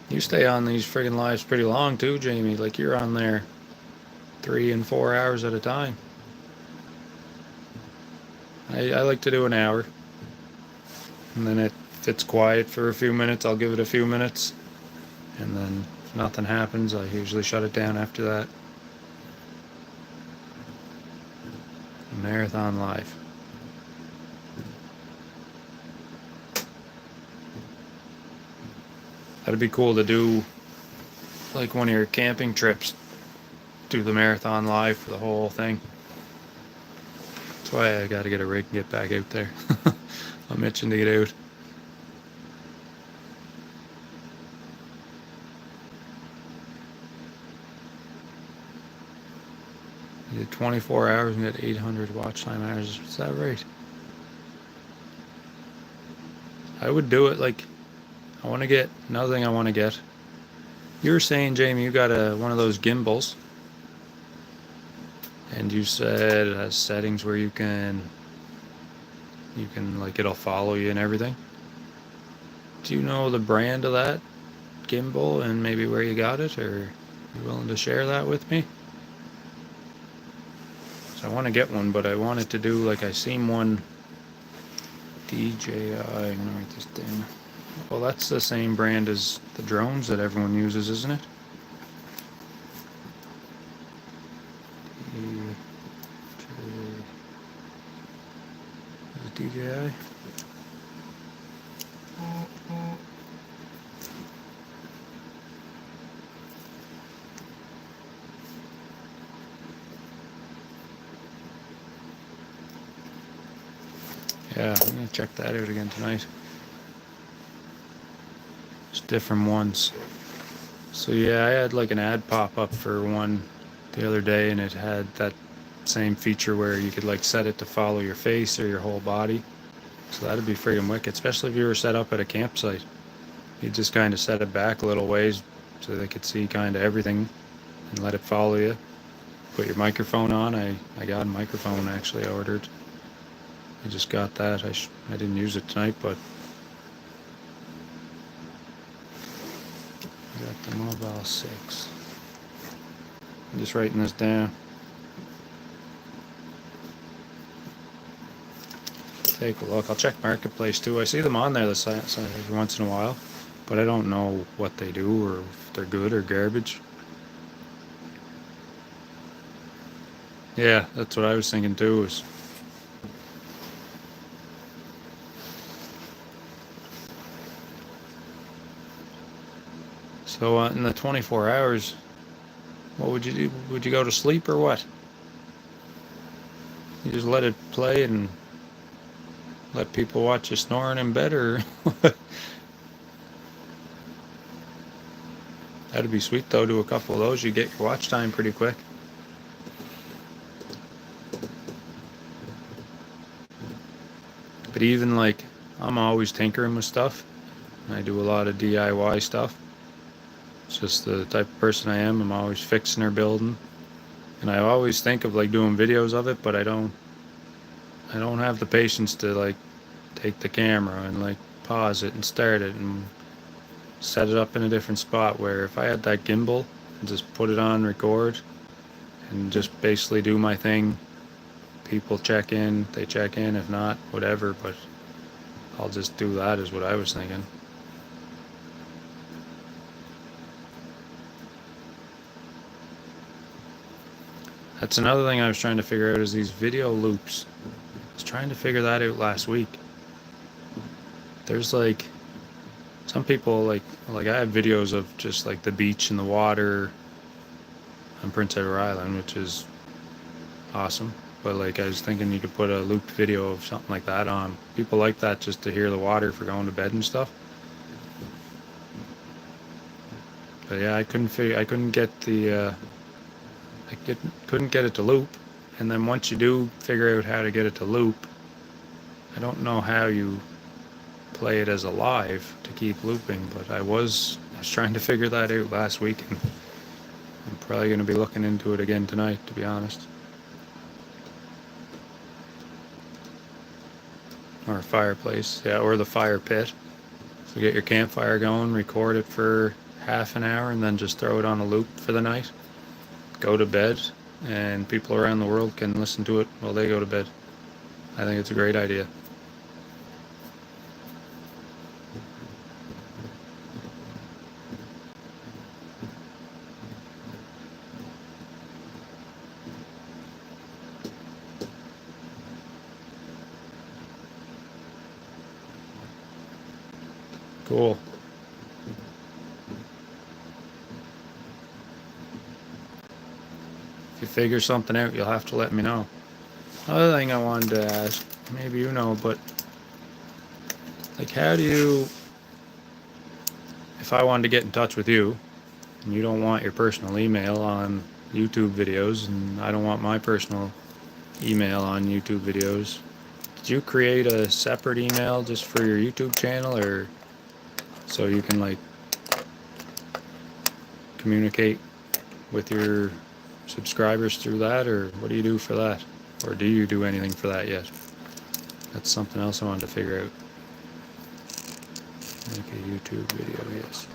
You stay on these friggin' lives pretty long too, Jamie. Like you're on there 3 and 4 hours at a time. I like to do an hour, and then if it's quiet for a few minutes, I'll give it a few minutes, and then if nothing happens, I usually shut it down after that. Marathon live. That'd be cool to do, like one of your camping trips. Do the marathon live for the whole thing. That's why I got to get a rig and get back out there. I'm itching to get out. You did 24 hours and got 800 watch time hours. Is that right? I would do it. Like, I want to get another thing I want to get. You were saying, Jamie, you got one of those gimbals, and you said it has settings where you can like, it'll follow you and everything. Do you know the brand of that gimbal and maybe where you got it, or you willing to share that with me? So I want to get one, but I wanted to do, like, I seen one DJI. I'm gonna write this down. Well, that's the same brand as the drones that everyone uses, isn't it? DJI. Yeah, I'm gonna check that out again tonight. It's different ones. So yeah, I had like an ad pop up for one the other day, and it had that same feature where you could like set it to follow your face or your whole body. So that'd be freaking wicked, especially if you were set up at a campsite. You just kind of set it back a little ways so they could see kind of everything and let it follow you. Put your microphone on. I got a microphone actually. I ordered. I just got that. I didn't use it tonight, but I got the Mobile 6. I'm just writing this down. Take a look. I'll check Marketplace too. I see them on there every once in a while, but I don't know what they do or if they're good or garbage. Yeah, that's what I was thinking too. So in the 24 hours, what would you do? Would you go to sleep or what? You just let it play and let people watch you snoring in bed, or that'd be sweet though. Do a couple of those, you get your watch time pretty quick. But even like, I'm always tinkering with stuff. I do a lot of DIY stuff. It's just the type of person I am. I'm always fixing or building. And I always think of like doing videos of it, but I don't have the patience to like take the camera and like pause it and start it and set it up in a different spot, where if I had that gimbal and just put it on record and just basically do my thing, people check in, they check in, if not, whatever, but I'll just do that, is what I was thinking. That's another thing I was trying to figure out, is these video loops. I was trying to figure that out last week. There's like some people like I have videos of just like the beach and the water on Prince Edward Island, which is awesome. But like, I was thinking you could put a looped video of something like that on. People like that just to hear the water for going to bed and stuff. But yeah, I couldn't get the couldn't get it to loop. And then once you do figure out how to get it to loop, I don't know how you play it as a live to keep looping, but I was trying to figure that out last week, and I'm probably going to be looking into it again tonight, to be honest. Or a fireplace, yeah, or the fire pit. So get your campfire going, record it for half an hour, and then just throw it on a loop for the night. Go to bed, and people around the world can listen to it while they go to bed. I think it's a great idea. Cool. If you figure something out, you'll have to let me know. Another thing I wanted to ask, maybe you know, but like, how do you, if I wanted to get in touch with you, and you don't want your personal email on YouTube videos, and I don't want my personal email on YouTube videos, did you create a separate email just for your YouTube channel, or so you can like communicate with your subscribers through that, or what do you do for that? Or do you do anything for that yet? That's something else I wanted to figure out. Make a YouTube video, yes.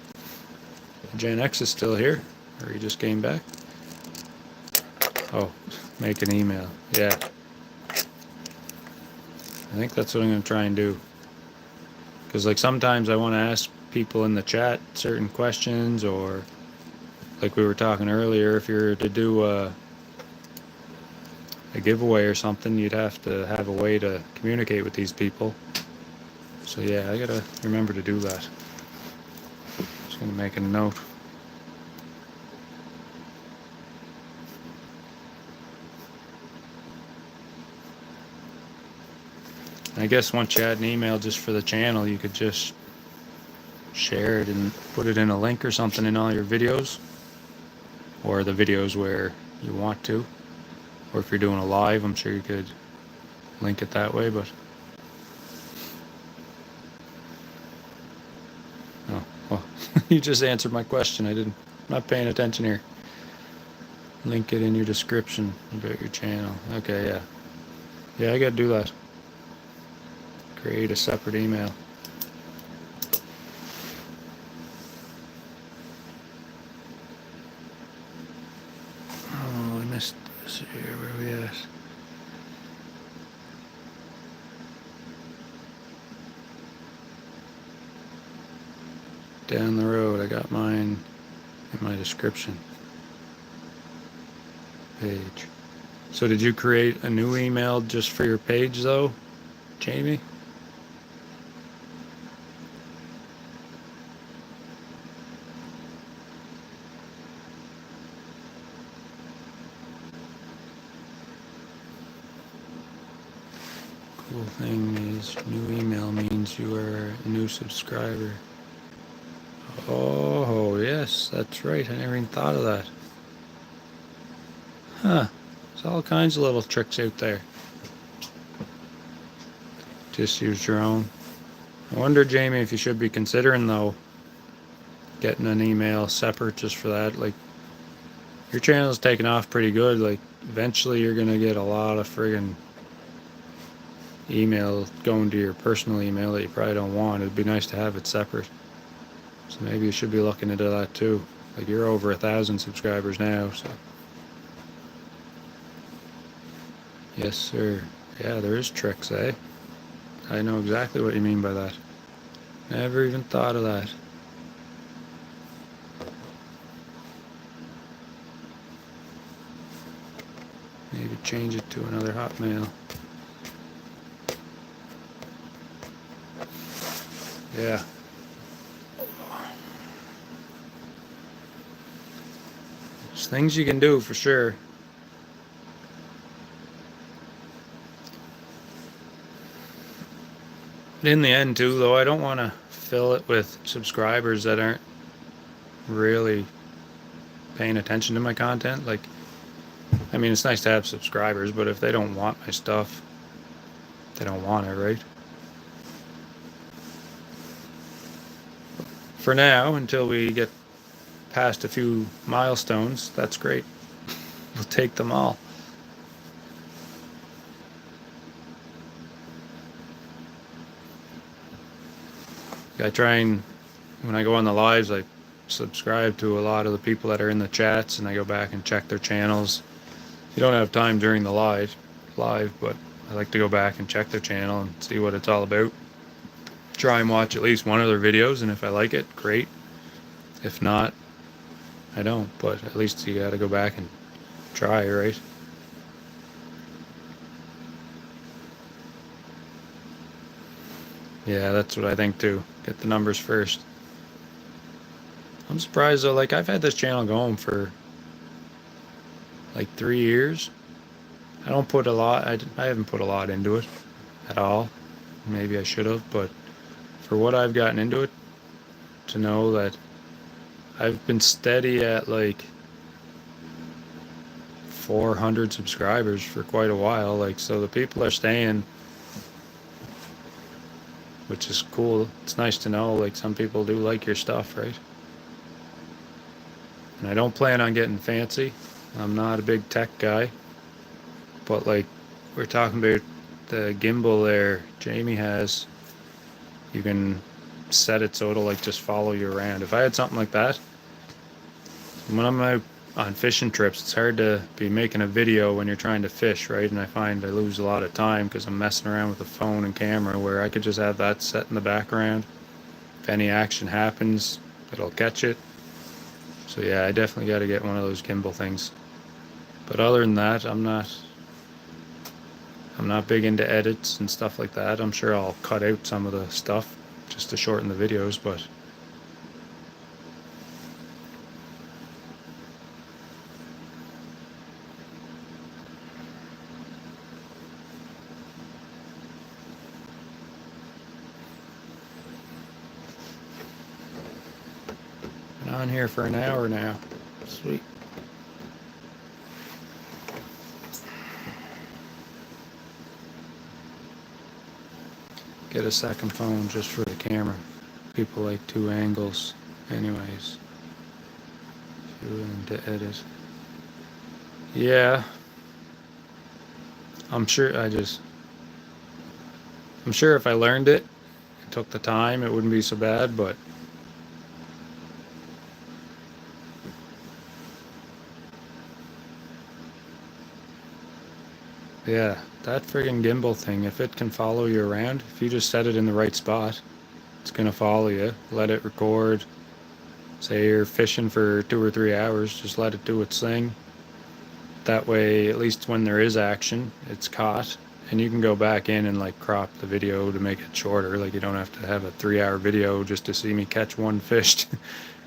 Gen X is still here, or he just came back? Oh, make an email, yeah. I think that's what I'm going to try and do. Because like, sometimes I want to ask people in the chat certain questions, or like we were talking earlier, if you're to do a giveaway or something, you'd have to have a way to communicate with these people. So yeah, I gotta remember to do that. Just gonna make a note. I guess once you add an email just for the channel, you could just share it and put it in a link or something in all your videos, or the videos where you want to, or if you're doing a live, I'm sure you could link it that way. But oh well, you just answered my question. I'm not paying attention here. Link it in your description about your channel. Okay, yeah, I gotta do that. Create a separate email. Oh, I missed this here. Where are we at? Down the road. I got mine in my description page. So did you create a new email just for your page though, Jamie? Cool thing is new email means you are a new subscriber. Oh, yes, that's right. I never even thought of that. Huh. There's all kinds of little tricks out there. Just use your own. I wonder, Jamie, if you should be considering, though, getting an email separate just for that. Like, your channel's taking off pretty good. Like, eventually you're going to get a lot of friggin' email going to your personal email that you probably don't want. It'd be nice to have it separate. So maybe you should be looking into that too. Like, you're over 1,000 subscribers now, so. Yes, sir. Yeah, there is tricks, eh? I know exactly what you mean by that. Never even thought of that. Maybe change it to another Hotmail. Yeah. There's things you can do for sure. But in the end too, though, I don't want to fill it with subscribers that aren't really paying attention to my content. Like, I mean, it's nice to have subscribers, but if they don't want my stuff, they don't want it, right? For now, until we get past a few milestones, that's great. We'll take them all. I try and, when I go on the lives, I subscribe to a lot of the people that are in the chats, and I go back and check their channels. You don't have time during the live, but I like to go back and check their channel and see what it's all about. Try and watch at least one of their videos, and if I like it, great. If not, I don't, but at least you gotta go back and try, right? Yeah, that's what I think too. Get the numbers first. I'm surprised though, like, I've had this channel going for like 3 years. I don't put a lot, I haven't put a lot into it at all. Maybe I should have, but for what I've gotten into it, to know that I've been steady at like 400 subscribers for quite a while. Like, so the people are staying, which is cool. It's nice to know, like, some people do like your stuff, right? And I don't plan on getting fancy. I'm not a big tech guy, but like, we're talking about the gimbal there Jamie has, you can set it so it'll like just follow you around. If I had something like that, when I'm out on fishing trips, it's hard to be making a video when you're trying to fish, right? And I find I lose a lot of time because I'm messing around with the phone and camera, where I could just have that set in the background. If any action happens, it'll catch it. So yeah, I definitely got to get one of those gimbal things. But other than that, I'm not big into edits and stuff like that. I'm sure I'll cut out some of the stuff just to shorten the videos, but been on here for an hour now. Sweet. Get a second phone just for the camera. People like 2 angles anyways. If you're willing to edit. Yeah. I'm sure if I learned it and took the time, it wouldn't be so bad, but yeah, that friggin' gimbal thing, if it can follow you around, if you just set it in the right spot, it's gonna follow you. Let it record. Say you're fishing for 2 or 3 hours, just let it do its thing. That way, at least when there is action, it's caught, and you can go back in and like crop the video to make it shorter. Like, you don't have to have a 3-hour video just to see me catch one fish.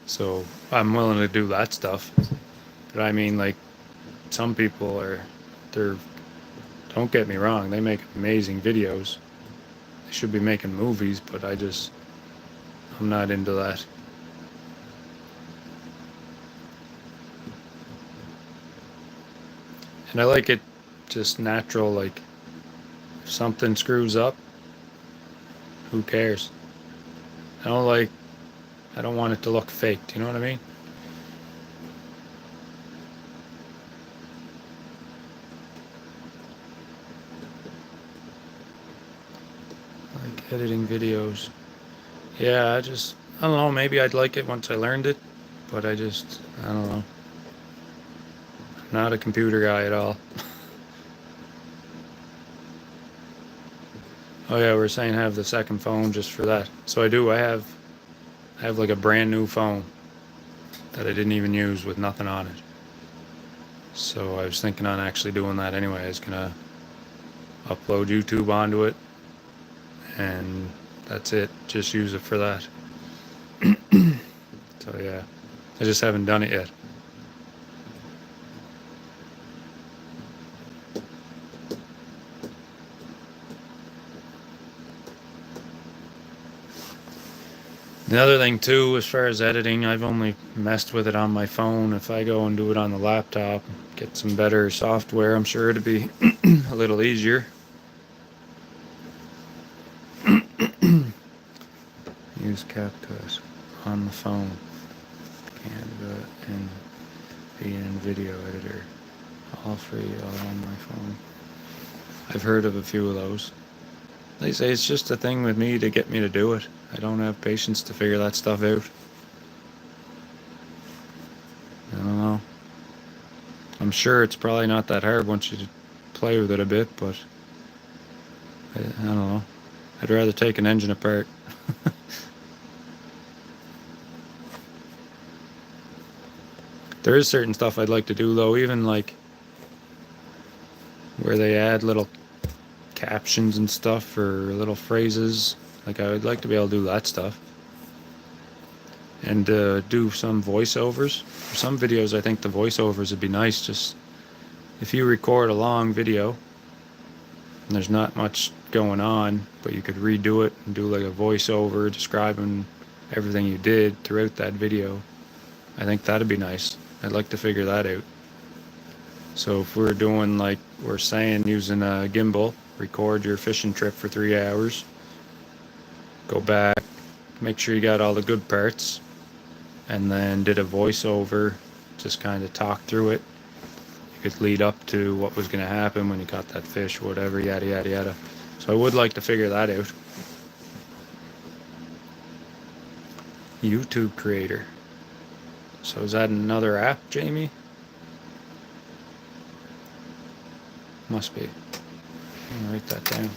So I'm willing to do that stuff. But I mean, like, some people don't Don't get me wrong, they make amazing videos. They should be making movies, but I'm not into that. And I like it just natural, like if something screws up, who cares? I don't want it to look fake, do you know what I mean? Like editing videos. Yeah, I don't know, maybe I'd like it once I learned it, but I don't know. I'm not a computer guy at all. Oh yeah, we're saying have the second phone just for that. So I do, I have like a brand new phone that I didn't even use with nothing on it. So I was thinking on actually doing that anyway. I was gonna upload YouTube onto it, and that's it. Just use it for that. So yeah, I just haven't done it yet. The other thing too, as far as editing, I've only messed with it on my phone. If I go and do it on the laptop, get some better software, I'm sure it'd be a little easier. Use CapCut on the phone. Canva and VN Video Editor. All free, all on my phone. I've heard of a few of those. They say it's just a thing with me to get me to do it. I don't have patience to figure that stuff out. I don't know. I'm sure it's probably not that hard once you play with it a bit, but I don't know. I'd rather take an engine apart. There is certain stuff I'd like to do though, even like where they add little captions and stuff or little phrases. Like I would like to be able to do that stuff. And do some voiceovers. For some videos I think the voiceovers would be nice. Just if you record a long video and there's not much going on, but you could redo it and do like a voiceover describing everything you did throughout that video, I think that'd be nice. I'd like to figure that out. So if we're doing like we're saying, using a gimbal, record your fishing trip for 3 hours, go back, make sure you got all the good parts, and then did a voiceover, just kind of talk through it. You could lead up to what was going to happen when you caught that fish, whatever, yada yada yada. So I would like to figure that out. YouTube creator. So is that another app, Jamie? Must be. I'm gonna write that down.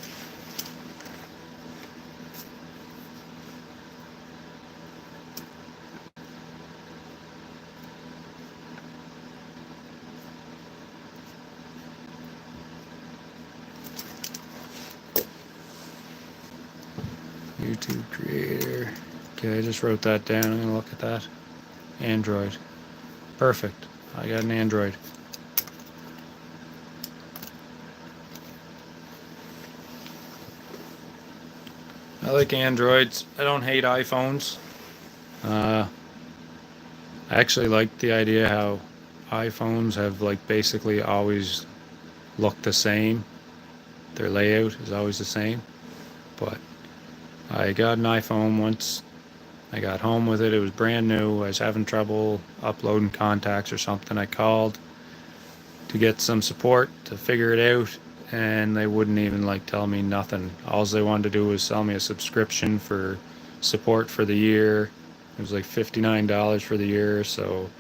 YouTube creator. Okay, I just wrote that down. I'm gonna look at that. Android. Perfect. I got an Android. I like Androids. I don't hate iPhones. I actually like the idea how iPhones have like basically always looked the same. Their layout is always the same. But I got an iPhone once. I got home with it. It was brand new. I was having trouble uploading contacts or something. I called to get some support to figure it out, and they wouldn't even like tell me nothing. All they wanted to do was sell me a subscription for support for the year. It was like $59 for the year, so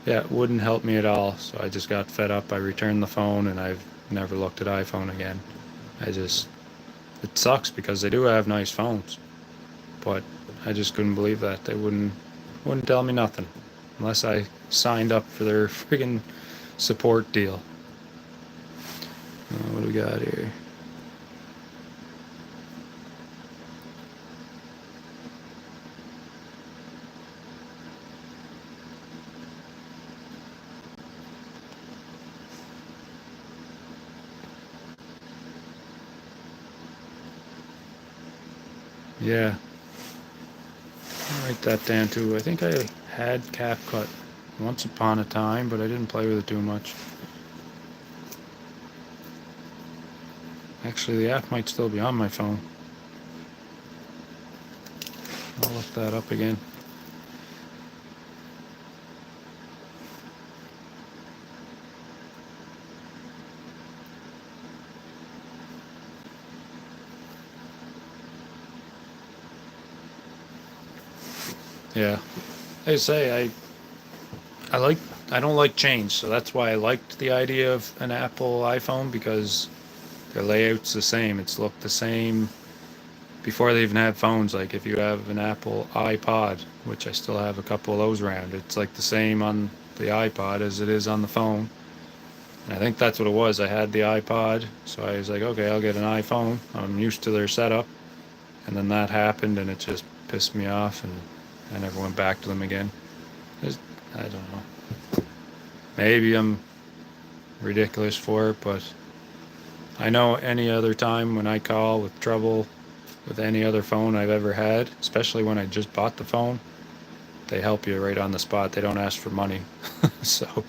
yeah, it wouldn't help me at all. So I just got fed up. I returned the phone, and I've never looked at iPhone again. It sucks because they do have nice phones, but I just couldn't believe that they wouldn't tell me nothing unless I signed up for their friggin' support deal. What do we got here? Yeah, I'll write that down too. I think I had CapCut once upon a time, but I didn't play with it too much. Actually, the app might still be on my phone. I'll look that up again. Yeah, I say I don't like change, so that's why I liked the idea of an Apple iPhone, because their layout's the same. It's looked the same before they even had phones. Like if you have an Apple iPod, which I still have a couple of those around, it's like the same on the iPod as it is on the phone. And I think that's what it was. I had the iPod, so I was like, okay, I'll get an iPhone. I'm used to their setup. And then that happened, and it just pissed me off, and I never went back to them again. I don't know. Maybe I'm ridiculous for it, but I know any other time when I call with trouble with any other phone I've ever had, especially when I just bought the phone, they help you right on the spot. They don't ask for money. So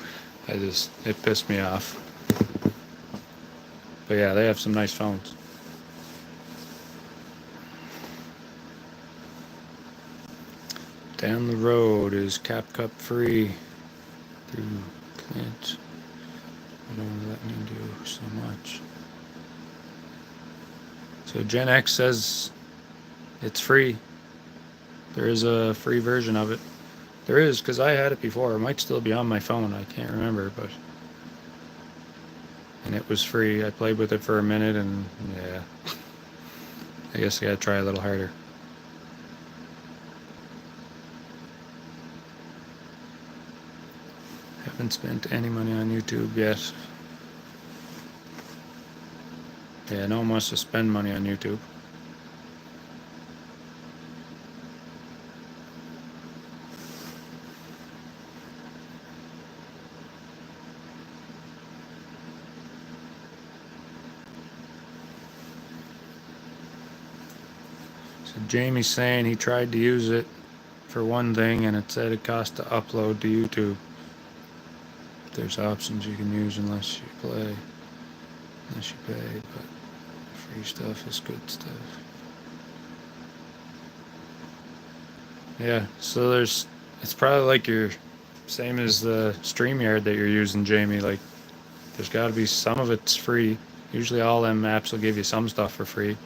it pissed me off. But yeah, they have some nice phones. Down the road is CapCut free through Clint. I don't let me do so much. So Gen X says it's free. There is a free version of it. There is, because I had it before. It might still be on my phone. I can't remember, but... And it was free. I played with it for a minute, and yeah. I guess I gotta try a little harder. Haven't spent any money on YouTube yet. Yeah, no one wants to spend money on YouTube. So Jamie's saying he tried to use it for one thing, and it said it cost to upload to YouTube. There's options you can use unless you pay, but free stuff is good stuff. Yeah, so it's probably like your same as the StreamYard that you're using, Jamie. Like, there's got to be some of it's free. Usually all them apps will give you some stuff for free.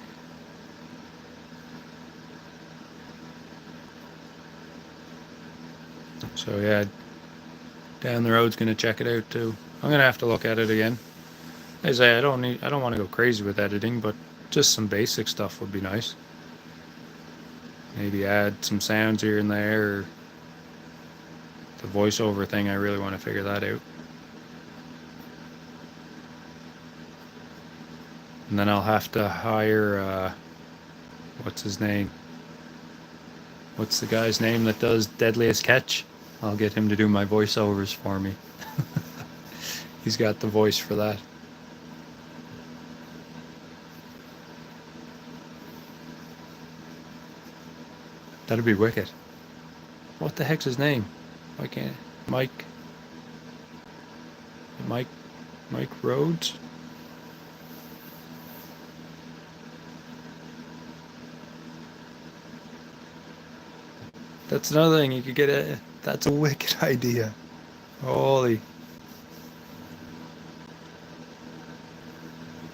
So yeah, down the road's gonna check it out too. I'm gonna have to look at it again. As I say, I don't want to go crazy with editing, but just some basic stuff would be nice. Maybe add some sounds here and there. Or the voiceover thing, I really want to figure that out. And then I'll have to hire, what's his name? What's the guy's name that does Deadliest Catch? I'll get him to do my voiceovers for me. He's got the voice for that. That'd be wicked. What the heck's his name? Why can't Mike Rhodes? That's another thing you could get. That's a wicked idea. Holy.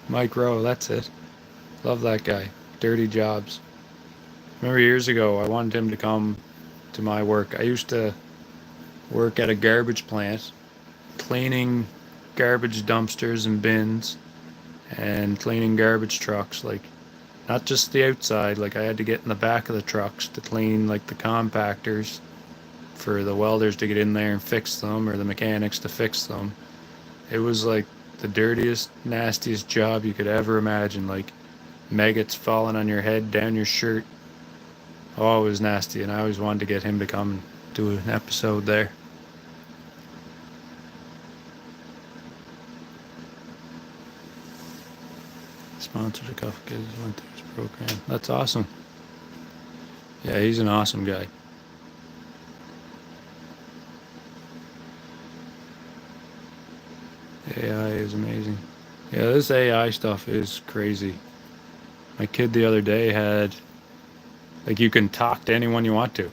Mike Rowe, that's it. Love that guy. Dirty Jobs. Remember years ago, I wanted him to come to my work. I used to work at a garbage plant, cleaning garbage dumpsters and bins, and cleaning garbage trucks. Like, not just the outside. Like, I had to get in the back of the trucks to clean, like, the compactors for the welders to get in there and fix them, or the mechanics to fix them. It was like the dirtiest, nastiest job you could ever imagine. Like, maggots falling on your head, down your shirt. Oh, it was nasty, and I always wanted to get him to come do an episode there. Sponsored a couple kids went through his program. That's awesome. Yeah, he's an awesome guy. AI is amazing. Yeah, this AI stuff is crazy. My kid the other day had, like, you can talk to anyone you want to.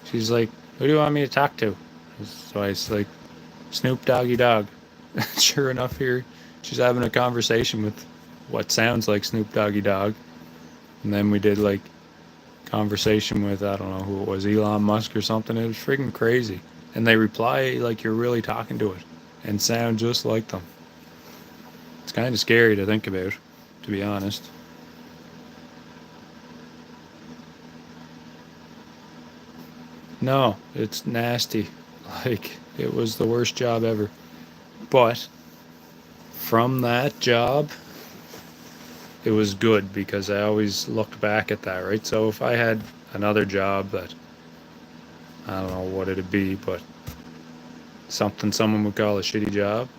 She's like, "Who do you want me to talk to?" So I was like, "Snoop Doggy Dog." Sure enough, here she's having a conversation with what sounds like Snoop Doggy Dog. And then we did like conversation with, I don't know who it was, Elon Musk or something. It was freaking crazy. And they reply like you're really talking to it and sound just like them. It's kind of scary to think about, to be honest. No, it's nasty. Like, it was the worst job ever. But from that job, it was good because I always looked back at that, right? So if I had another job that, I don't know what it'd be, but something someone would call a shitty job,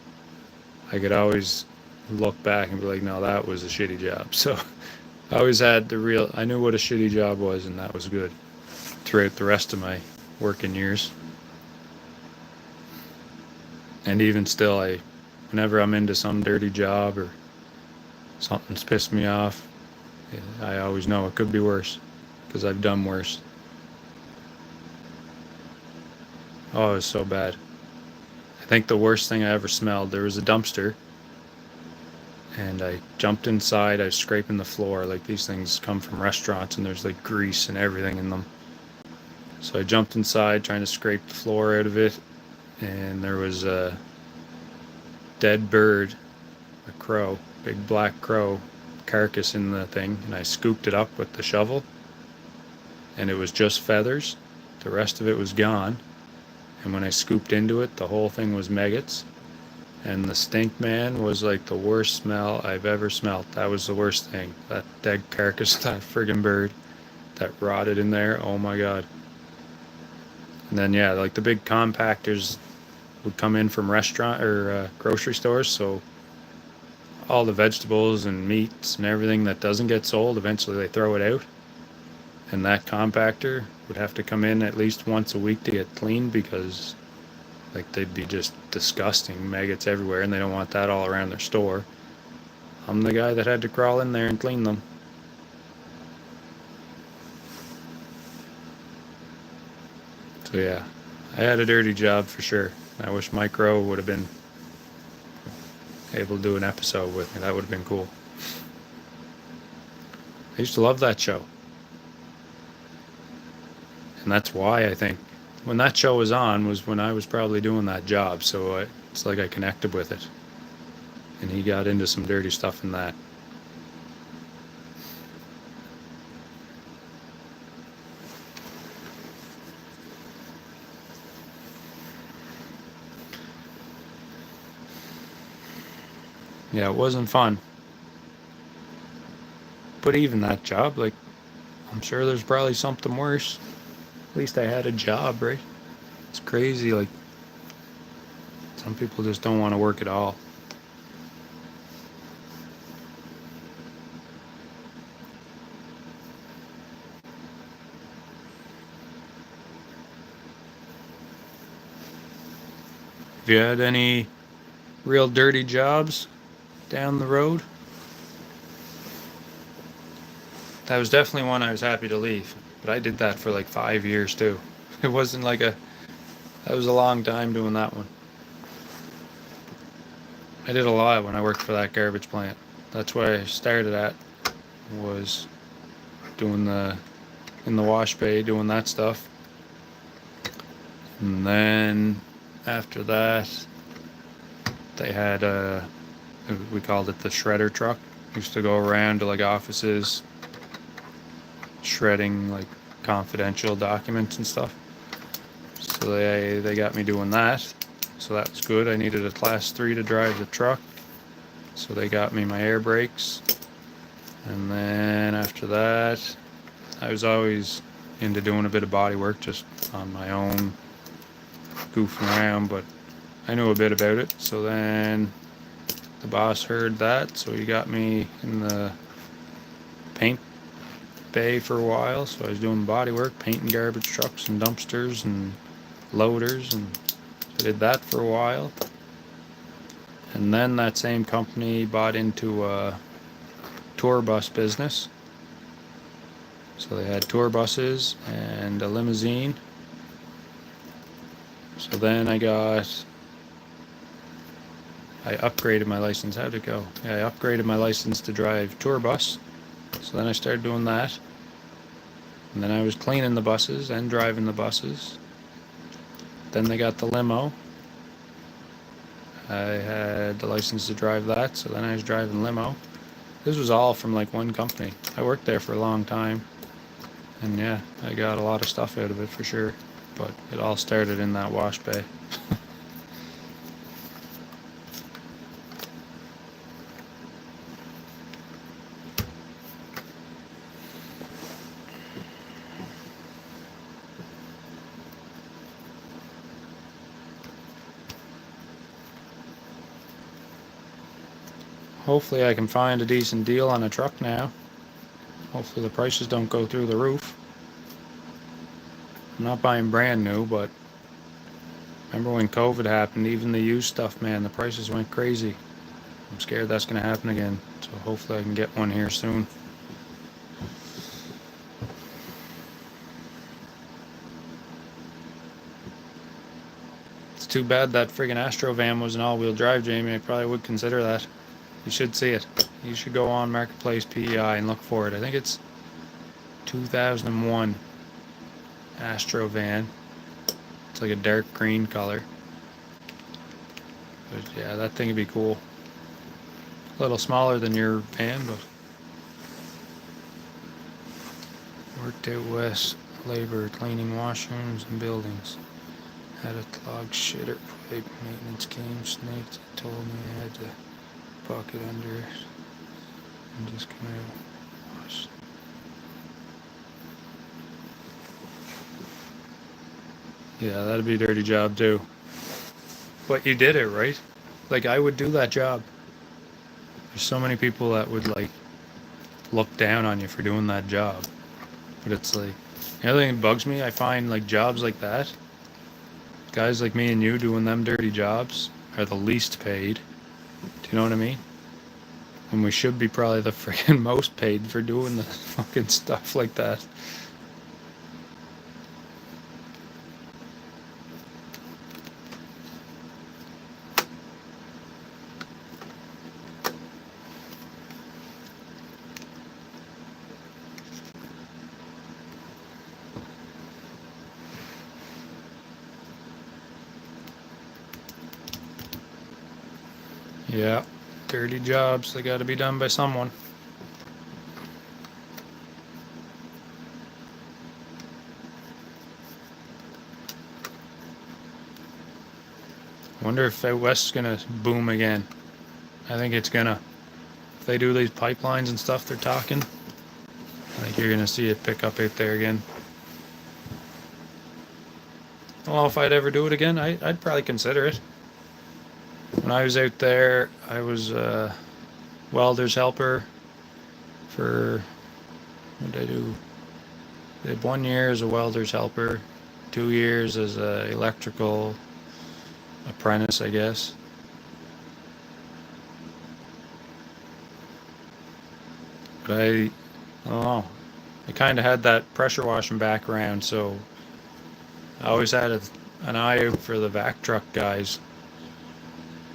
I could always look back and be like, no, that was a shitty job. So I always had I knew what a shitty job was, and that was good throughout the rest of my working years. And even still, whenever I'm into some dirty job or something's pissed me off, I always know it could be worse because I've done worse. Oh, it was so bad. I think the worst thing I ever smelled, there was a dumpster and I jumped inside. I was scraping the floor. Like, these things come from restaurants and there's like grease and everything in them. So I jumped inside trying to scrape the floor out of it, and there was a dead bird, a crow, big black crow carcass in the thing, and I scooped it up with the shovel, and it was just feathers. The rest of it was gone. And when I scooped into it, the whole thing was maggots. And the stink, man, was like the worst smell I've ever smelt. That was the worst thing. That dead carcass, that friggin' bird that rotted in there. Oh my God. And then, yeah, like the big compactors would come in from restaurant or grocery stores. So all the vegetables and meats and everything that doesn't get sold, eventually they throw it out. And that compactor would have to come in at least once a week to get cleaned because, like, they'd be just disgusting, maggots everywhere, and they don't want that all around their store. I'm the guy that had to crawl in there and clean them. So yeah, I had a dirty job for sure. I wish Mike Rowe would have been able to do an episode with me. That would have been cool. I used to love that show. And that's why I think when that show was on was when I was probably doing that job. So it's like I connected with it. And he got into some dirty stuff in that. Yeah, it wasn't fun. But even that job, like, I'm sure there's probably something worse. At least I had a job, right? It's crazy. Like, some people just don't want to work at all. Have you had any real dirty jobs down the road? That was definitely one I was happy to leave. But I did that for like 5 years too. It wasn't like that was a long time doing that one. I did a lot when I worked for that garbage plant. That's where I started at, was doing in the wash bay, doing that stuff. And then after that, they had we called it the shredder truck. Used to go around to like offices, shredding like confidential documents and stuff. So they got me doing that. So that was good. I needed a class 3 to drive the truck. So they got me my air brakes. And then after that, I was always into doing a bit of body work just on my own, goofing around, but I knew a bit about it. So then the boss heard that, so he got me in the paint bay for a while, so I was doing body work, painting garbage trucks and dumpsters and loaders, and I did that for a while. And then that same company bought into a tour bus business. So they had tour buses and a limousine. So then I upgraded my license. How'd it go? Yeah, I upgraded my license to drive tour bus. So then I started doing that. And then I was cleaning the buses and driving the buses. Then they got the limo. I had the license to drive that, so then I was driving limo. This was all from like one company. I worked there for a long time. And yeah, I got a lot of stuff out of it for sure. But it all started in that wash bay. Hopefully I can find a decent deal on a truck now. Hopefully the prices don't go through the roof. I'm not buying brand new, but remember when COVID happened, even the used stuff, man, the prices went crazy. I'm scared that's going to happen again, so hopefully I can get one here soon. It's too bad that friggin' Astro van was an all-wheel drive, Jamie. I probably would consider that. You should see it. You should go on Marketplace PEI and look for it. I think it's 2001 Astro van. It's like a dark green color. But yeah, that thing would be cool. A little smaller than your van, but worked out west, labor, cleaning washrooms and buildings. Had a clogged shitter pipe, maintenance came, snaked, told me I had to bucket under it and just come out, wash. Yeah, that'd be a dirty job too. But you did it, right? Like, I would do that job. There's so many people that would like look down on you for doing that job. But it's like, the other thing that bugs me, I find like jobs like that, guys like me and you doing them dirty jobs are the least paid. Do you know what I mean? And we should be probably the freaking most paid for doing the fucking stuff like that. Yeah, dirty jobs, they gotta be done by someone. Wonder if out west's gonna boom again. I think it's gonna. If they do these pipelines and stuff they're talking, I think you're gonna see it pick up out there again. I don't know if I'd ever do it again. I'd probably consider it. When I was out there, I was a welder's helper for, what did I do? I did 1 year as a welder's helper, 2 years as a electrical apprentice, I guess. But I don't know. I kind of had that pressure washing background, so I always had an eye out for the vac truck guys.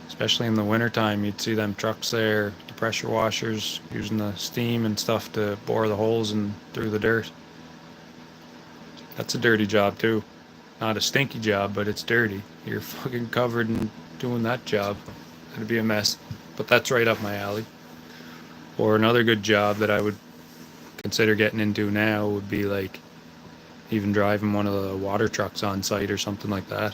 Especially in the wintertime, you'd see them trucks there, the pressure washers, using the steam and stuff to bore the holes and through the dirt. That's a dirty job too. Not a stinky job, but it's dirty. You're fucking covered in doing that job. It'd be a mess. But that's right up my alley. Or another good job that I would consider getting into now would be like even driving one of the water trucks on site or something like that.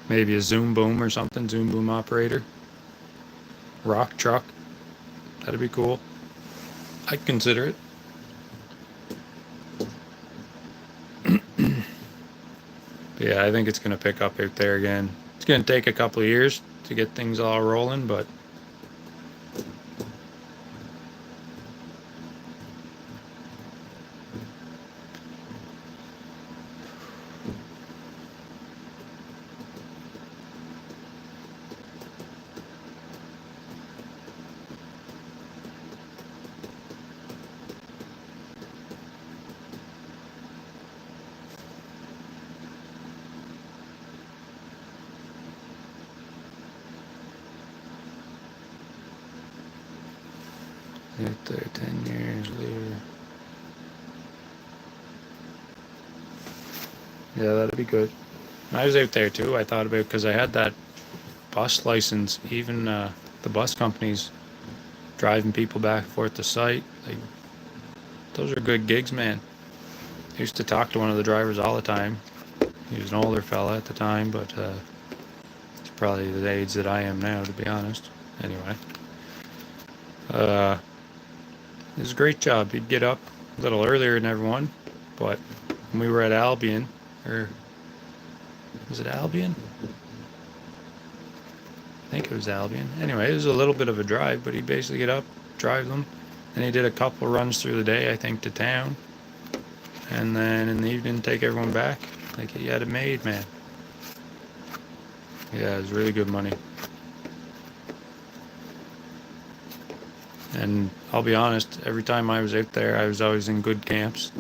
Maybe a Zoom Boom or something, Zoom Boom operator. Rock truck. That'd be cool. I'd consider it. But yeah, I think it's going to pick up out there again. It's going to take a couple of years to get things all rolling, but Out there 10 years later. Yeah, that'd be good. When I was out there too, I thought about, because I had that bus license, even the bus companies driving people back and forth to site. Like, those are good gigs, man. I used to talk to one of the drivers all the time. He was an older fella at the time, but he's probably the age that I am now, to be honest. Anyway, it was a great job. He'd get up a little earlier than everyone, but when we were at Albion, or was it Albion? I think it was Albion. Anyway, it was a little bit of a drive, but he'd basically get up, drive them, and he did a couple runs through the day, I think, to town, and then in the evening take everyone back. Like, he had it made, man. Yeah, it was really good money. And I'll be honest, every time I was out there, I was always in good camps.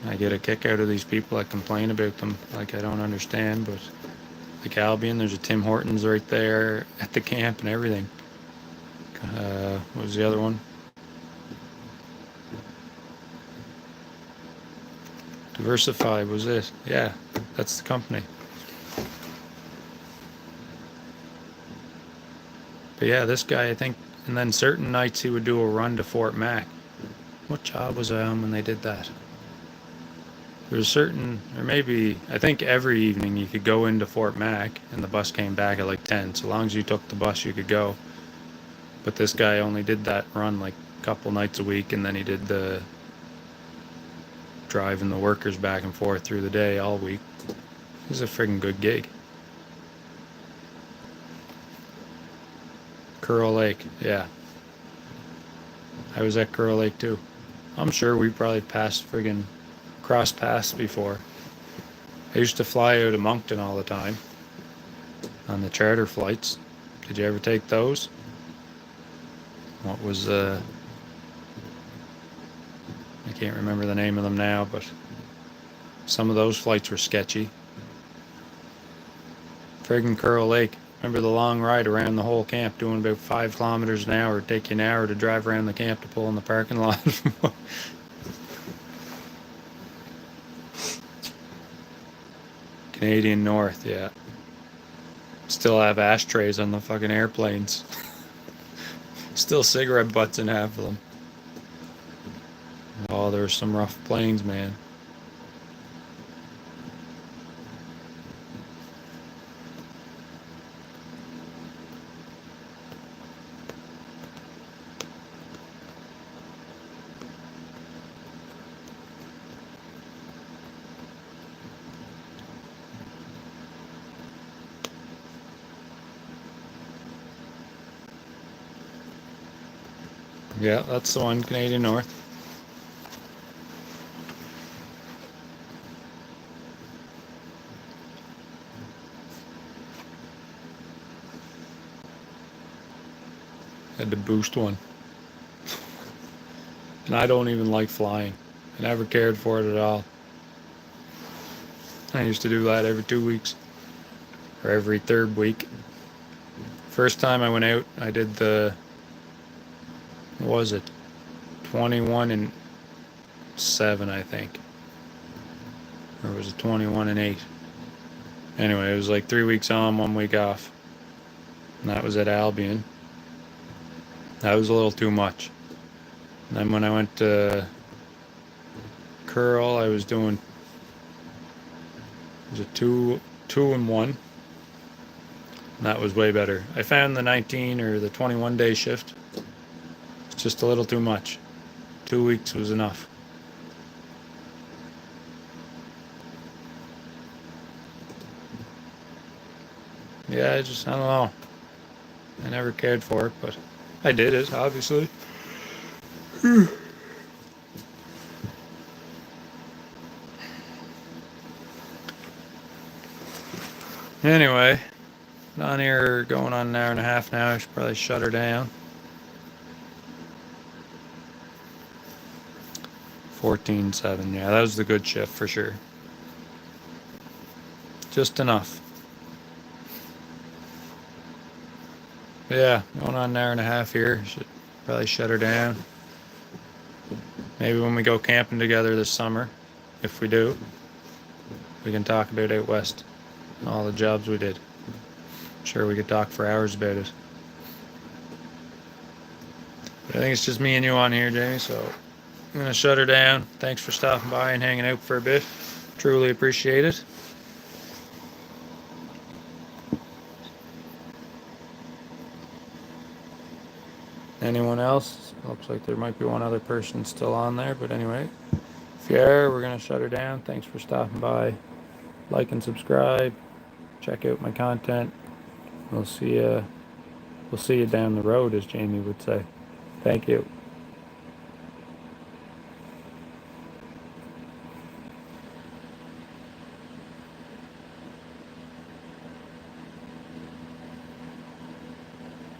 I get a kick out of these people that complain about them, like I don't understand, but like Albion, there's a Tim Hortons right there at the camp and everything. What was the other one? Diversify was it? Yeah, that's the company. But yeah, this guy, I think, and then certain nights he would do a run to Fort Mac. What job was I on when they did that? There was certain, or maybe, I think every evening you could go into Fort Mac and the bus came back at like 10. So long as you took the bus, you could go. But this guy only did that run like a couple nights a week, and then he did the driving the workers back and forth through the day all week. It was a friggin' good gig. Curl Lake, yeah. I was at Curl Lake too. I'm sure we probably crossed paths before. I used to fly out of Moncton all the time on the charter flights. Did you ever take those? What was I can't remember the name of them now, but some of those flights were sketchy. Friggin' Curl Lake. Remember the long ride around the whole camp, doing about 5 kilometers an hour? It'd take you an hour to drive around the camp to pull in the parking lot. Canadian North, yeah. Still have ashtrays on the fucking airplanes. Still cigarette butts in half of them. Oh, there's some rough planes, man. Yeah, that's the one, Canadian North. Had to boost one. And I don't even like flying. I never cared for it at all. I used to do that every 2 weeks. Or every third week. First time I went out, I did what was it? 21 and 7, I think. Or was it 21 and 8? Anyway, it was like 3 weeks on, 1 week off. And that was at Albion. That was a little too much. And then when I went to Curl, I was doing, was it 2 and 1? And that was way better. I found the 19 or the 21 day shift, it's just a little too much. 2 weeks was enough. Yeah, I don't know. I never cared for it, but I did it, obviously. Anyway, on here going on an hour and a half now. I should probably shut her down. 14-7, yeah, that was the good shift for sure. Just enough. Yeah, going on an hour and a half here. Should probably shut her down. Maybe when we go camping together this summer, if we do, we can talk about out west, all the jobs we did. I'm sure we could talk for hours about it. But I think it's just me and you on here, Jamie, so I'm going to shut her down. Thanks for stopping by and hanging out for a bit. Truly appreciate it. Anyone else? Looks like there might be one other person still on there, but anyway, if you are, we're going to shut her down. Thanks for stopping by. Like and subscribe. Check out my content. We'll see you down the road, as Jamie would say. Thank you.